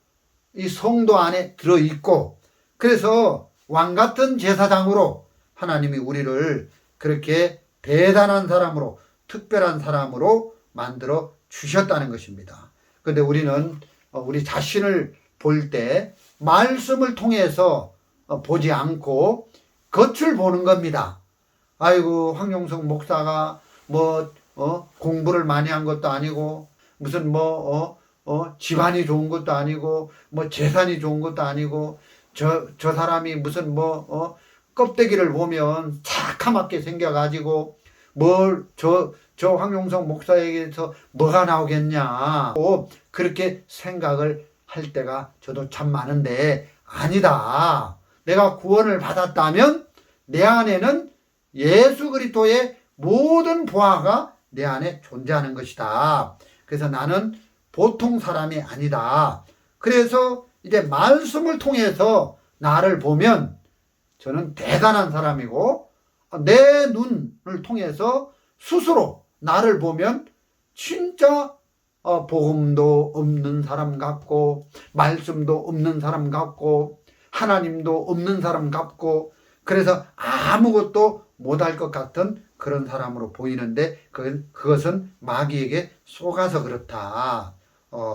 이 성도 안에 들어있고, 그래서 왕같은 제사장으로 하나님이 우리를 그렇게 대단한 사람으로, 특별한 사람으로 만들어 주셨다는 것입니다. 그런데 우리는 우리 자신을 볼 때 말씀을 통해서 보지 않고 겉을 보는 겁니다. 아이고, 황용석 목사가 공부를 많이 한 것도 아니고, 무슨 집안이 좋은 것도 아니고, 재산이 좋은 것도 아니고, 저 사람이 무슨 껍데기를 보면 새카맣게 생겨가지고 저 황용석 목사에게서 뭐가 나오겠냐, 그렇게 생각을 할 때가 저도 참 많은데, 아니다. 내가 구원을 받았다면 내 안에는 예수 그리스도의 모든 보화가 내 안에 존재하는 것이다. 그래서 나는 보통 사람이 아니다. 그래서 이제 말씀을 통해서 나를 보면 저는 대단한 사람이고, 내 눈을 통해서 스스로 나를 보면 진짜 복음도 없는 사람 같고, 말씀도 없는 사람 같고, 하나님도 없는 사람 같고, 그래서 아무것도 못할 것 같은 그런 사람으로 보이는데, 그것은 마귀에게 속아서 그렇다.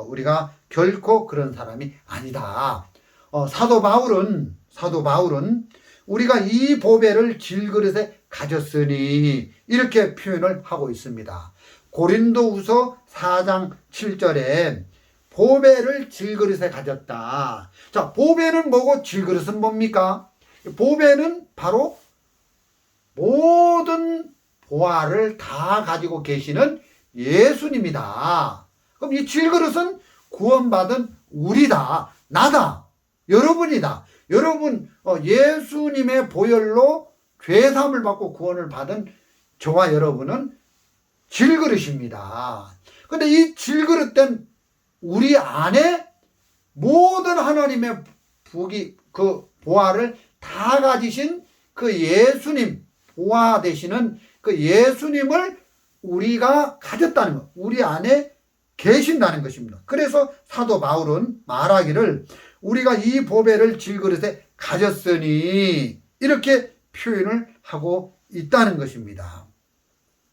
우리가 결코 그런 사람이 아니다. 사도 바울은 우리가 이 보배를 질그릇에 가졌으니 이렇게 표현을 하고 있습니다. 고린도후서 4장 7절에 보배를 질그릇에 가졌다. 자, 보배는 뭐고 질그릇은 뭡니까? 보배는 바로 모든 보화를 다 가지고 계시는 예수님이다. 그럼 이 질그릇은 구원받은 우리다, 나다, 여러분이다. 여러분, 예수님의 보혈로 죄사함을 받고 구원을 받은 저와 여러분은 질그릇입니다. 근데 이 질그릇된 우리 안에 모든 하나님의 그 보화를 다 가지신 그 예수님, 보화 되시는 그 예수님을 우리가 가졌다는 것, 우리 안에 계신다는 것입니다. 그래서 사도 바울은 말하기를 우리가 이 보배를 질그릇에 가졌으니 이렇게 표현을 하고 있다는 것입니다.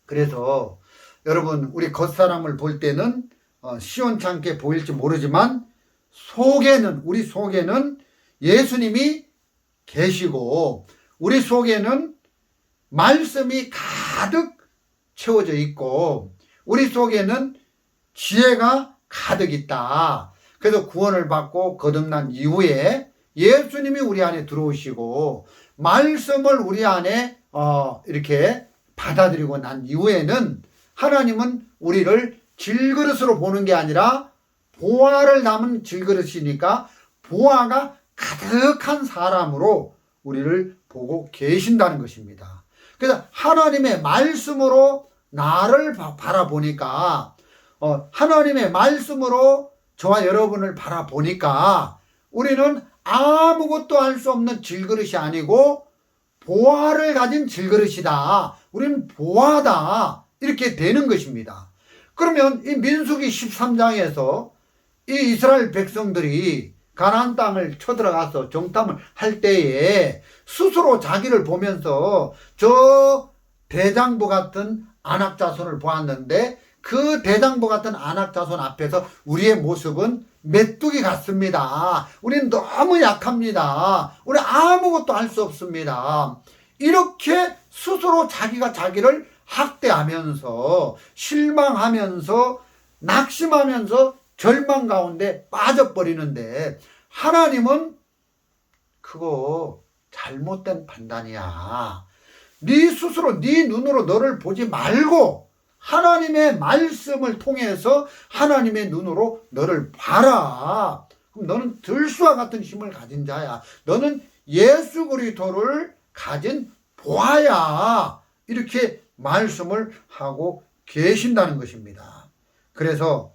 그래서 여러분, 우리 겉사람을 볼 때는 시원찮게 보일지 모르지만 우리 속에는 예수님이 계시고, 우리 속에는 말씀이 가득 채워져 있고, 우리 속에는 지혜가 가득 있다. 그래서 구원을 받고 거듭난 이후에 예수님이 우리 안에 들어오시고 말씀을 우리 안에 이렇게 받아들이고 난 이후에는 하나님은 우리를 질그릇으로 보는 게 아니라 보화를 담은 질그릇이니까 보화가 가득한 사람으로 우리를 보고 계신다는 것입니다. 그래서 하나님의 말씀으로 나를 바라보니까 하나님의 말씀으로 저와 여러분을 바라보니까 우리는 아무것도 할 수 없는 질그릇이 아니고 보화를 가진 질그릇이다. 우리는 보화다. 이렇게 되는 것입니다. 그러면 이 민수기 13장에서 이 이스라엘 백성들이 가나안 땅을 쳐들어가서 정탐을 할 때에 스스로 자기를 보면서 저 대장부 같은 안악 자손을 보았는데 그 대장부 같은 안악 자손 앞에서 우리의 모습은 메뚜기 같습니다. 우리는 너무 약합니다. 우리 아무것도 할 수 없습니다. 이렇게 스스로 자기가 자기를 학대하면서 실망하면서 낙심하면서 절망 가운데 빠져버리는데 하나님은 그거 잘못된 판단이야. 네 스스로 네 눈으로 너를 보지 말고 하나님의 말씀을 통해서 하나님의 눈으로 너를 봐라. 그럼 너는 들수와 같은 힘을 가진 자야. 너는 예수 그리스도를 가진 보아야. 이렇게 말씀을 하고 계신다는 것입니다. 그래서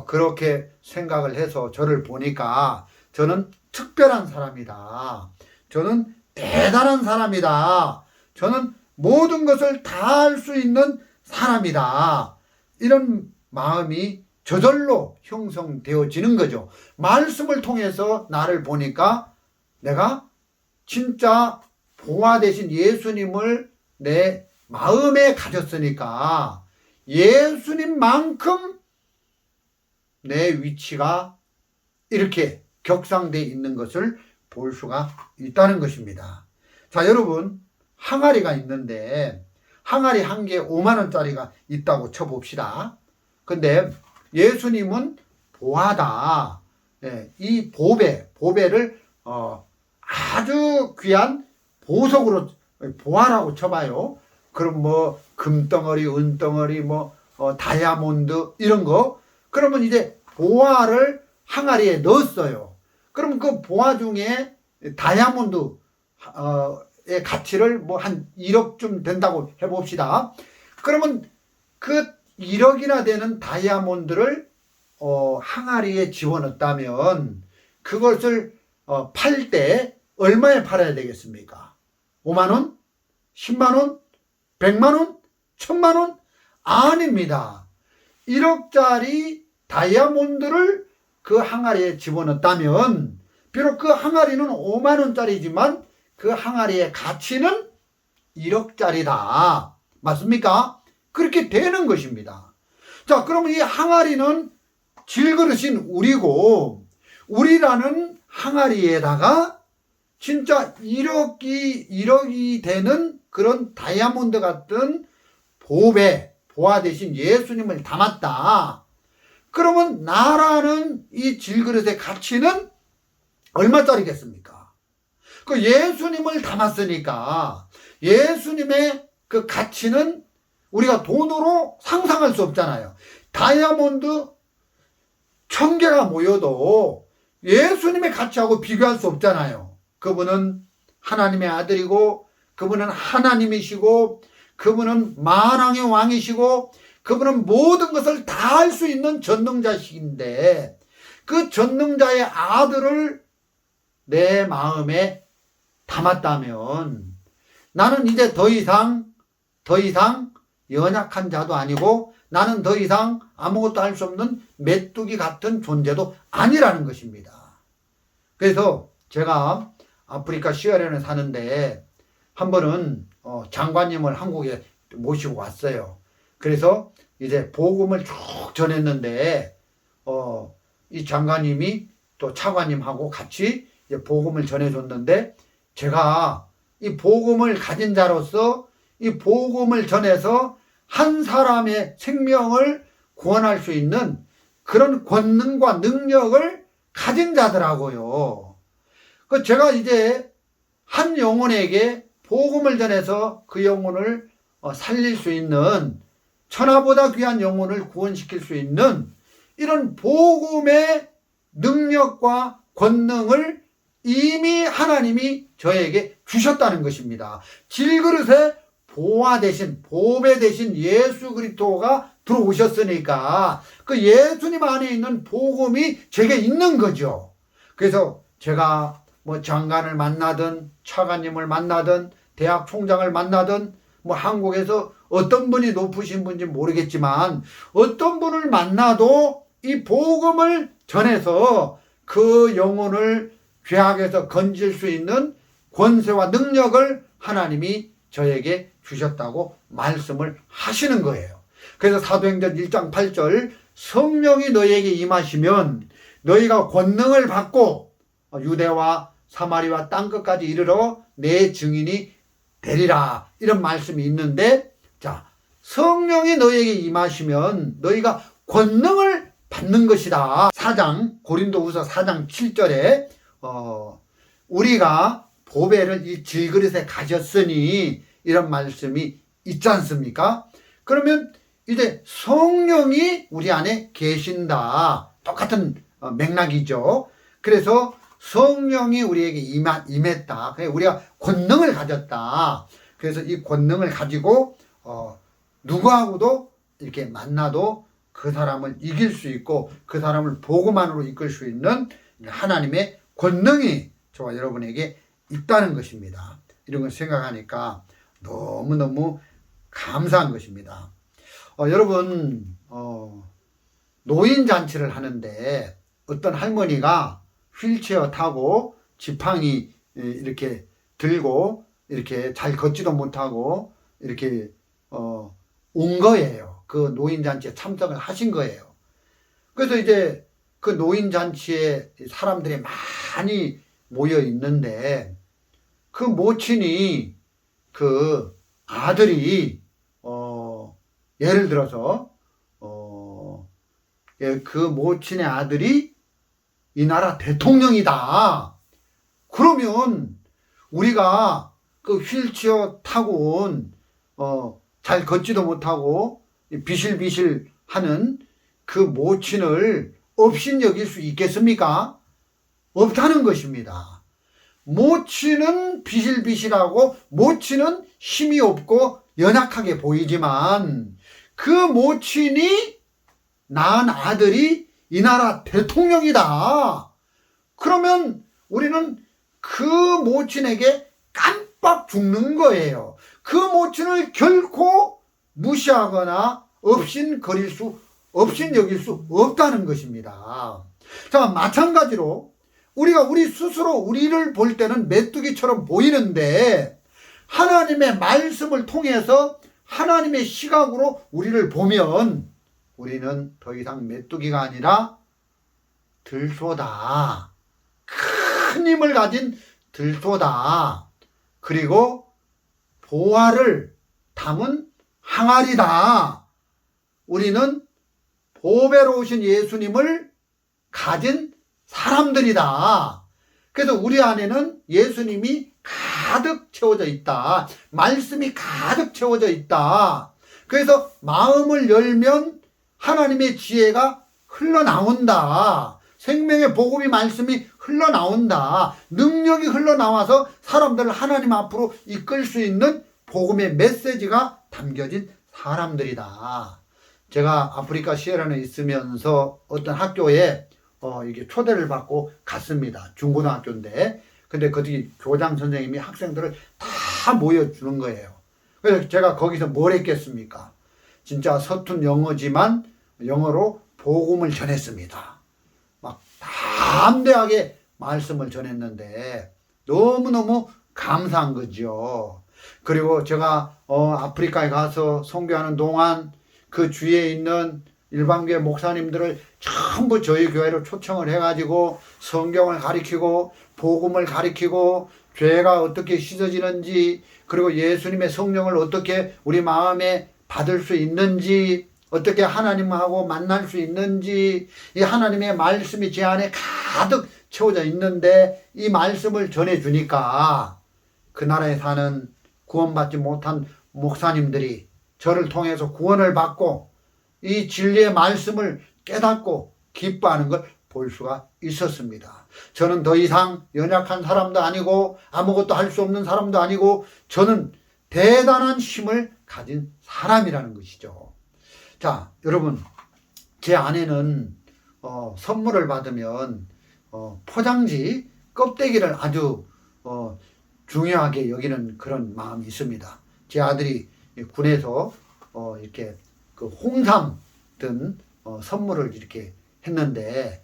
그렇게 생각을 해서 저를 보니까 저는 특별한 사람이다. 저는 대단한 사람이다. 저는 모든 것을 다 할 수 있는 사람이다. 이런 마음이 저절로 형성되어지는 거죠. 말씀을 통해서 나를 보니까 내가 진짜 보화 되신 예수님을 내 마음에 가졌으니까 예수님만큼 내 위치가 이렇게 격상되어 있는 것을 볼 수가 있다는 것입니다. 자, 여러분, 항아리가 있는데 항아리 한 개에 5만 원짜리가 있다고 쳐봅시다. 근데 예수님은 보화다. 이 보배를 아주 귀한 보석으로 보화라고 쳐봐요. 그럼 뭐 금덩어리, 은덩어리, 뭐 다이아몬드 이런 거. 그러면 이제 보화를 항아리에 넣었어요. 그럼 그 보화 중에 다이아몬드의 가치를 뭐 한 1억쯤 된다고 해봅시다. 그러면 그 1억이나 되는 다이아몬드를 항아리에 집어넣었다면 그것을 팔 때 얼마에 팔아야 되겠습니까? 5만 원? 10만 원? 100만 원? 1000만 원? 아닙니다. 1억짜리 다이아몬드를 그 항아리에 집어넣었다면 비록 그 항아리는 5만 원짜리지만 그 항아리의 가치는 1억짜리다. 맞습니까? 그렇게 되는 것입니다. 자, 그러면 이 항아리는 질그릇인 우리고 우리라는 항아리에다가 진짜 1억이 되는 그런 다이아몬드 같은 보화 대신 예수님을 담았다. 그러면 나라는 이 질그릇의 가치는 얼마짜리겠습니까? 그 예수님을 담았으니까 예수님의 그 가치는 우리가 돈으로 상상할 수 없잖아요. 다이아몬드 1000개가 모여도 예수님의 가치하고 비교할 수 없잖아요. 그분은 하나님의 아들이고 그분은 하나님이시고 그분은 만왕의 왕이시고 그분은 모든 것을 다 할 수 있는 전능자이신데 그 전능자의 아들을 내 마음에 담았다면 나는 이제 더 이상 연약한 자도 아니고 나는 더 이상 아무것도 할 수 없는 메뚜기 같은 존재도 아니라는 것입니다. 그래서 제가 아프리카 시어레온에 사는데 한 번은 장관님을 한국에 모시고 왔어요. 그래서 이제 복음을 쭉 전했는데 이 장관님이 또 차관님하고 같이 이제 복음을 전해줬는데 제가 이 복음을 가진 자로서 이 복음을 전해서 한 사람의 생명을 구원할 수 있는 그런 권능과 능력을 가진 자더라고요. 그 제가 이제 한 영혼에게 복음을 전해서 그 영혼을 살릴 수 있는 천하보다 귀한 영혼을 구원시킬 수 있는 이런 복음의 능력과 권능을 이미 하나님이 저에게 주셨다는 것입니다. 질그릇에 보화 대신, 보배 대신 예수 그리스도가 들어오셨으니까 그 예수님 안에 있는 복음이 제게 있는 거죠. 그래서 제가 뭐 장관을 만나든 차관님을 만나든 대학 총장을 만나든 뭐 한국에서 어떤 분이 높으신 분인지 모르겠지만 어떤 분을 만나도 이 복음을 전해서 그 영혼을 죄악에서 건질 수 있는 권세와 능력을 하나님이 저에게 주셨다고 말씀을 하시는 거예요. 그래서 사도행전 1장 8절 성령이 너희에게 임하시면 너희가 권능을 받고 유대와 사마리아 땅끝까지 이르러 내 증인이 되리라, 이런 말씀이 있는데, 자, 성령이 너희에게 임하시면 너희가 권능을 받는 것이다. 4장 고린도후서 4장 7절에 우리가 보배를 이 질그릇에 가졌으니, 이런 말씀이 있지 않습니까? 그러면 이제 성령이 우리 안에 계신다. 똑같은 맥락이죠. 그래서 성령이 우리에게 임했다. 우리가 권능을 가졌다. 그래서 이 권능을 가지고 누구하고도 이렇게 만나도 그 사람을 이길 수 있고 그 사람을 복음만으로 이끌 수 있는 하나님의 권능이 저와 여러분에게 있다는 것입니다. 이런 걸 생각하니까 너무너무 감사한 것입니다. 여러분, 노인잔치를 하는데 어떤 할머니가 휠체어 타고 지팡이 이렇게 들고 이렇게 잘 걷지도 못하고 이렇게 온 거예요. 그 노인잔치에 참석을 하신 거예요. 그래서 이제 그 노인잔치에 사람들이 많이 모여 있는데 그 모친이 그 아들이 예를 들어서 그 모친의 아들이 이 나라 대통령이다. 그러면 우리가 그 휠체어 타고 온 잘 걷지도 못하고 비실비실 하는 그 모친을 업신여길 수 있겠습니까? 없다는 것입니다. 모친은 비실비실하고 모친은 힘이 없고 연약하게 보이지만 그 모친이 낳은 아들이 이 나라 대통령이다. 그러면 우리는 그 모친에게 깜빡 죽는 거예요. 그 모친을 결코 무시하거나 업신여길 수 없다는 것입니다. 자, 마찬가지로 우리가 우리 스스로 우리를 볼 때는 메뚜기처럼 보이는데 하나님의 말씀을 통해서 하나님의 시각으로 우리를 보면 우리는 더 이상 메뚜기가 아니라 들소다. 큰 힘을 가진 들소다. 그리고 보화를 담은 항아리다. 우리는 보배로우신 예수님을 가진 사람들이다. 그래서 우리 안에는 예수님이 가득 채워져 있다. 말씀이 가득 채워져 있다. 그래서 마음을 열면 하나님의 지혜가 흘러나온다. 생명의 복음이 말씀이 흘러나온다. 능력이 흘러나와서 사람들을 하나님 앞으로 이끌 수 있는 복음의 메시지가 담겨진 사람들이다. 제가 아프리카 시에라에 있으면서 어떤 학교에 이게 초대를 받고 갔습니다. 중고등학교인데. 근데 거기 교장 선생님이 학생들을 다 모여주는 거예요. 그래서 제가 거기서 뭘 했겠습니까? 진짜 서툰 영어지만 영어로 복음을 전했습니다. 막 담대하게 말씀을 전했는데 너무너무 감사한 거죠. 그리고 제가 아프리카에 가서 선교하는 동안 그 주위에 있는 일반교회 목사님들을 전부 저희 교회로 초청을 해가지고 성경을 가리키고 복음을 가리키고 죄가 어떻게 씻어지는지 그리고 예수님의 성령을 어떻게 우리 마음에 받을 수 있는지 어떻게 하나님하고 만날 수 있는지 이 하나님의 말씀이 제 안에 가득 채워져 있는데 이 말씀을 전해주니까 그 나라에 사는 구원받지 못한 목사님들이 저를 통해서 구원을 받고 이 진리의 말씀을 깨닫고 기뻐하는 걸 볼 수가 있었습니다. 저는 더 이상 연약한 사람도 아니고 아무것도 할 수 없는 사람도 아니고 저는 대단한 힘을 가진 사람이라는 것이죠. 자, 여러분, 제 아내는 선물을 받으면 포장지 껍데기를 아주 중요하게 여기는 그런 마음이 있습니다. 제 아들이 군에서 이렇게 그 홍삼 든 선물을 이렇게 했는데,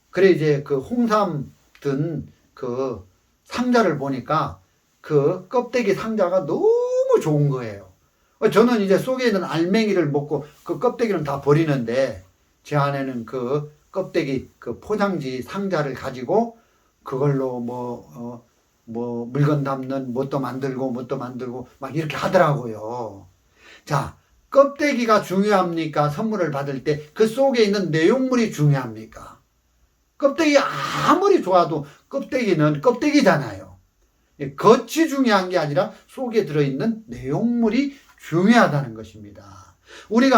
그래 이제 그 홍삼 든 그 상자를 보니까 그 껍데기 상자가 너무 좋은 거예요. 저는 이제 속에 있는 알맹이를 먹고 그 껍데기는 다 버리는데, 제 아내는 그 껍데기 그 포장지 상자를 가지고 그걸로 뭐 물건 담는 뭣도 만들고 막 이렇게 하더라고요. 자, 껍데기가 중요합니까? 선물을 받을 때 그 속에 있는 내용물이 중요합니까? 껍데기 아무리 좋아도 껍데기는 껍데기잖아요. 겉이 중요한 게 아니라 속에 들어있는 내용물이 중요하다는 것입니다. 우리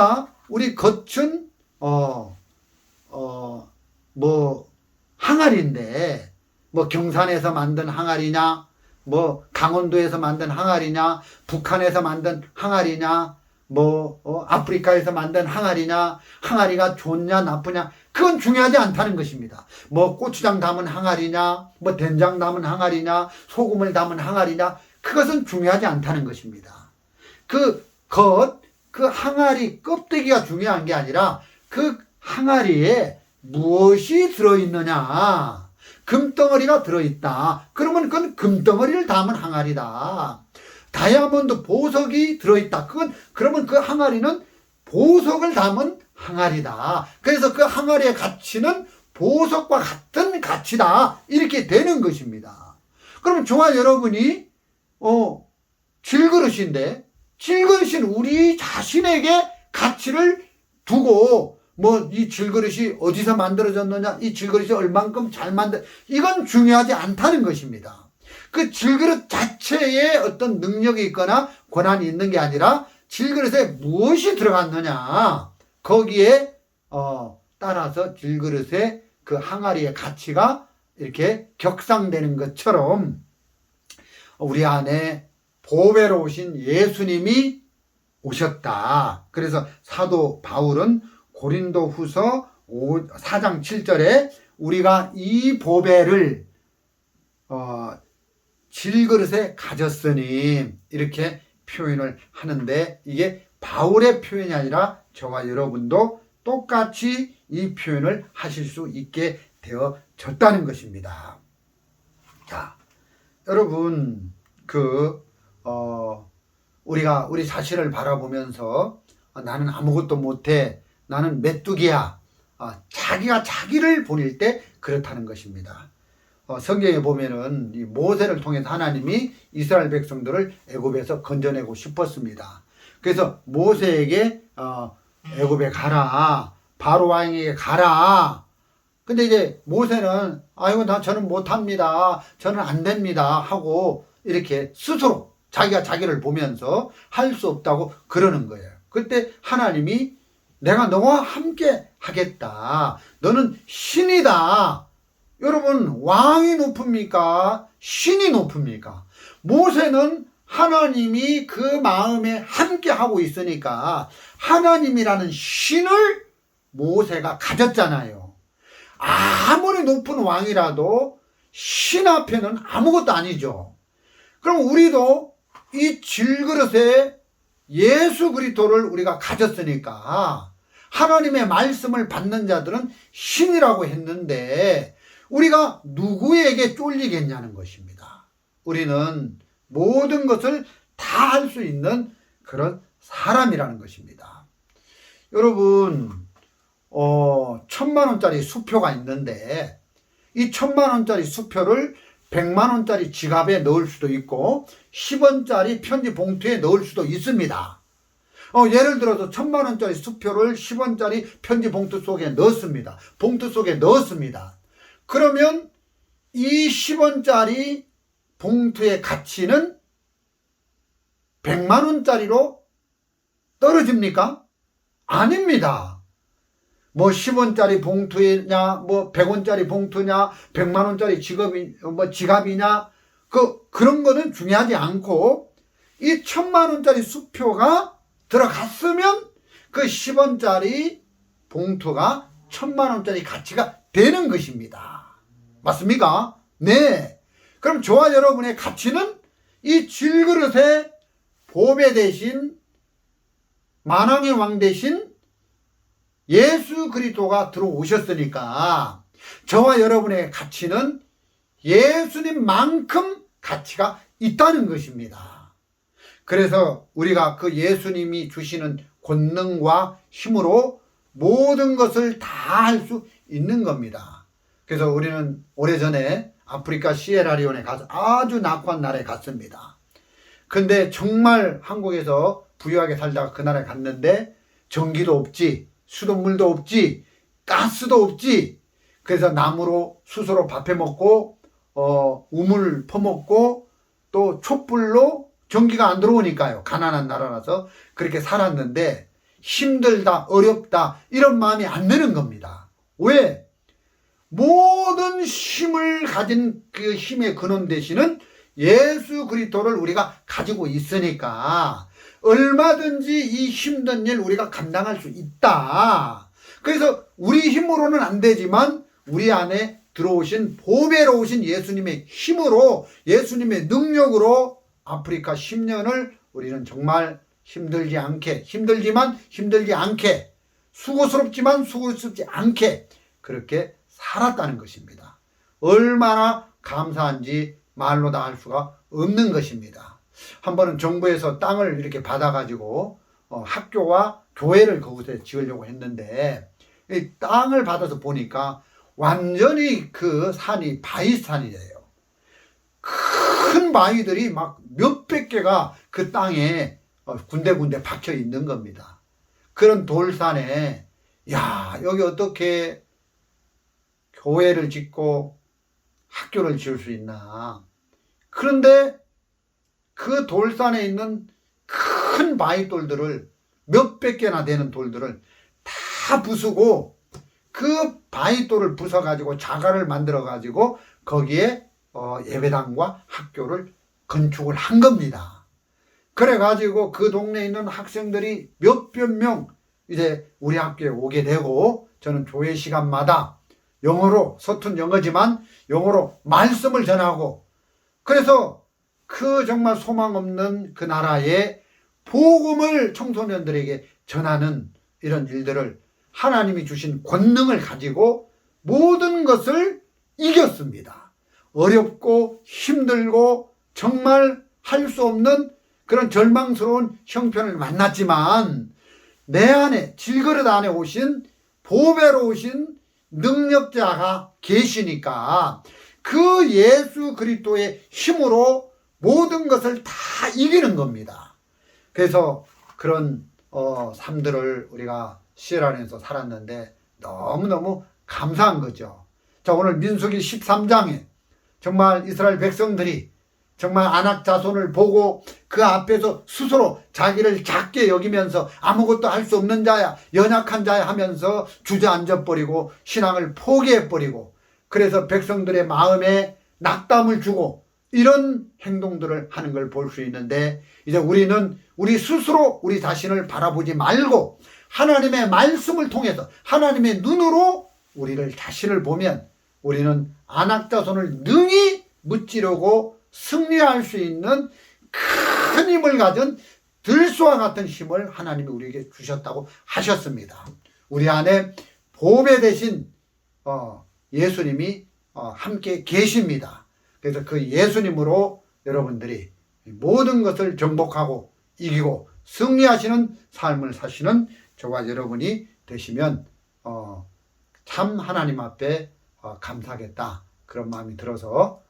겉은 항아리인데, 뭐 경산에서 만든 항아리냐, 뭐 강원도에서 만든 항아리냐, 북한에서 만든 항아리냐, 아프리카에서 만든 항아리냐, 항아리가 좋냐 나쁘냐, 그건 중요하지 않다는 것입니다. 뭐 고추장 담은 항아리냐, 뭐 된장 담은 항아리냐, 소금을 담은 항아리냐, 그것은 중요하지 않다는 것입니다. 그 항아리 껍데기가 중요한 게 아니라 그 항아리에 무엇이 들어있느냐. 금덩어리가 들어있다. 그러면 그건 금덩어리를 담은 항아리다. 다이아몬드 보석이 들어있다. 그러면 그 항아리는 보석을 담은 항아리다. 그래서 그 항아리의 가치는 보석과 같은 가치다. 이렇게 되는 것입니다. 그러면 저와 여러분이 질그릇인데, 질그릇인 우리 자신에게 가치를 두고 이 질그릇이 어디서 만들어졌느냐, 이 질그릇이 얼만큼 이건 중요하지 않다는 것입니다. 그 질그릇 자체에 어떤 능력이 있거나 권한이 있는 게 아니라 질그릇에 무엇이 들어갔느냐, 거기에 따라서 질그릇의 그 항아리의 가치가 이렇게 격상되는 것처럼 우리 안에 보배로 오신 예수님이 오셨다. 그래서 사도 바울은 고린도후서 4장 7절에 우리가 이 보배를 질그릇에 가졌으니 이렇게 표현을 하는데, 이게 바울의 표현이 아니라 저와 여러분도 똑같이 이 표현을 하실 수 있게 되어졌다는 것입니다. 자, 여러분, 우리가 우리 자신을 바라보면서 나는 아무것도 못해, 나는 메뚜기야, 자기가 자기를 보낼 때 그렇다는 것입니다. 성경에 보면은 이 모세를 통해서 하나님이 이스라엘 백성들을 애굽에서 건져내고 싶었습니다. 그래서 모세에게 애굽에 가라, 바로 왕에게 가라. 근데 이제 모세는 저는 못합니다, 저는 안 됩니다 하고 이렇게 스스로 자기가 자기를 보면서 할 수 없다고 그러는 거예요. 그때 하나님이 내가 너와 함께 하겠다, 너는 신이다. 여러분, 왕이 높습니까? 신이 높습니까? 모세는 하나님이 그 마음에 함께 하고 있으니까 하나님이라는 신을 모세가 가졌잖아요. 아무리 높은 왕이라도 신 앞에는 아무것도 아니죠. 그럼 우리도 이 질그릇에 예수 그리스도를 우리가 가졌으니까 하나님의 말씀을 받는 자들은 신이라고 했는데, 우리가 누구에게 쫄리겠냐는 것입니다. 우리는 모든 것을 다 할 수 있는 그런 사람이라는 것입니다. 여러분, 1,000,000원짜리 수표가 있는데, 이 1,000,000원짜리 수표를 100만원짜리 지갑에 넣을 수도 있고 10원짜리 편지 봉투에 넣을 수도 있습니다. 예를 들어서 1,000만원짜리 수표를 10원짜리 편지 봉투 속에 넣었습니다. 봉투 속에 넣었습니다. 그러면 이 10원짜리 봉투의 가치는 100만원짜리로 떨어집니까? 아닙니다. 10원짜리 봉투냐, 100원짜리 봉투냐, 100만원짜리 지갑이냐, 그런 거는 중요하지 않고, 이 1,000만 원짜리 수표가 들어갔으면 그 10원짜리 봉투가 1,000만 원짜리 가치가 되는 것입니다. 맞습니까? 네. 그럼 저와 여러분의 가치는 이 질그릇에 보배 대신 만왕의 왕 대신 예수 그리스도가 들어오셨으니까 저와 여러분의 가치는 예수님만큼 가치가 있다는 것입니다. 그래서 우리가 그 예수님이 주시는 권능과 힘으로 모든 것을 다 할 수 있는 겁니다. 그래서 우리는 오래전에 아프리카 시에라리온에 가서 아주 낙후한 나라에 갔습니다. 근데 정말 한국에서 부유하게 살다가 그 나라에 갔는데 전기도 없지, 수돗물도 없지, 가스도 없지. 그래서 나무로 스스로 밥해 먹고 우물 퍼먹고 또 촛불로 전기가 안 들어오니까요. 가난한 나라라서 그렇게 살았는데 힘들다, 어렵다 이런 마음이 안 드는 겁니다. 왜? 모든 힘을 가진 그 힘의 근원 되시는 예수 그리스도를 우리가 가지고 있으니까 얼마든지 이 힘든 일 우리가 감당할 수 있다. 그래서 우리 힘으로는 안 되지만 우리 안에 들어오신 보배로 오신 예수님의 힘으로 예수님의 능력으로 아프리카 10년을 우리는 정말 힘들지 않게, 힘들지만 힘들지 않게, 수고스럽지만 수고스럽지 않게 그렇게 살았다는 것입니다. 얼마나 감사한지 말로 다 할 수가 없는 것입니다. 한 번은 정부에서 땅을 이렇게 받아가지고 학교와 교회를 그곳에 지으려고 했는데 이 땅을 받아서 보니까 완전히 그 산이 바위산이래요. 큰 바위들이 막 몇백 개가 그 땅에 군데군데 박혀 있는 겁니다. 그런 돌산에 야, 여기 어떻게 교회를 짓고 학교를 지을 수 있나. 그런데 그 돌산에 있는 큰 바위돌들을 몇백 개나 되는 돌들을 다 부수고 그 바위돌을 부숴가지고 자갈을 만들어가지고 거기에 예배당과 학교를 건축을 한 겁니다. 그래가지고 그 동네에 있는 학생들이 몇백 명 이제 우리 학교에 오게 되고 저는 조회 시간마다 영어로, 서툰 영어지만 영어로 말씀을 전하고 그래서 그 정말 소망 없는 그 나라에 복음을 청소년들에게 전하는 이런 일들을 하나님이 주신 권능을 가지고 모든 것을 이겼습니다. 어렵고 힘들고 정말 할 수 없는 그런 절망스러운 형편을 만났지만 내 안에 질그릇 안에 오신 보배로 오신 능력자가 계시니까 그 예수 그리스도의 힘으로 모든 것을 다 이기는 겁니다. 그래서 그런 삶들을 우리가 시에라리온에서 살았는데 너무너무 감사한 거죠. 자, 오늘 민수기 13장에 정말 이스라엘 백성들이 정말 아낙 자손을 보고 그 앞에서 스스로 자기를 작게 여기면서 아무것도 할 수 없는 자야, 연약한 자야 하면서 주저앉아버리고 신앙을 포기해버리고 그래서 백성들의 마음에 낙담을 주고 이런 행동들을 하는 걸 볼 수 있는데 이제 우리는 우리 스스로 우리 자신을 바라보지 말고 하나님의 말씀을 통해서 하나님의 눈으로 우리를 자신을 보면 우리는 아낙 자손을 능히 무찌르고 승리할 수 있는 큰 힘을 가진 들소와 같은 힘을 하나님이 우리에게 주셨다고 하셨습니다. 우리 안에 보배 대신 예수님이 함께 계십니다. 그래서 그 예수님으로 여러분들이 모든 것을 정복하고 이기고 승리하시는 삶을 사시는 저와 여러분이 되시면 참 하나님 앞에 감사하겠다 그런 마음이 들어서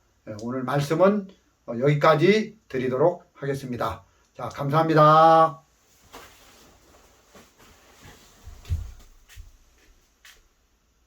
오늘 말씀은 여기까지 드리도록 하겠습니다. 자, 감사합니다.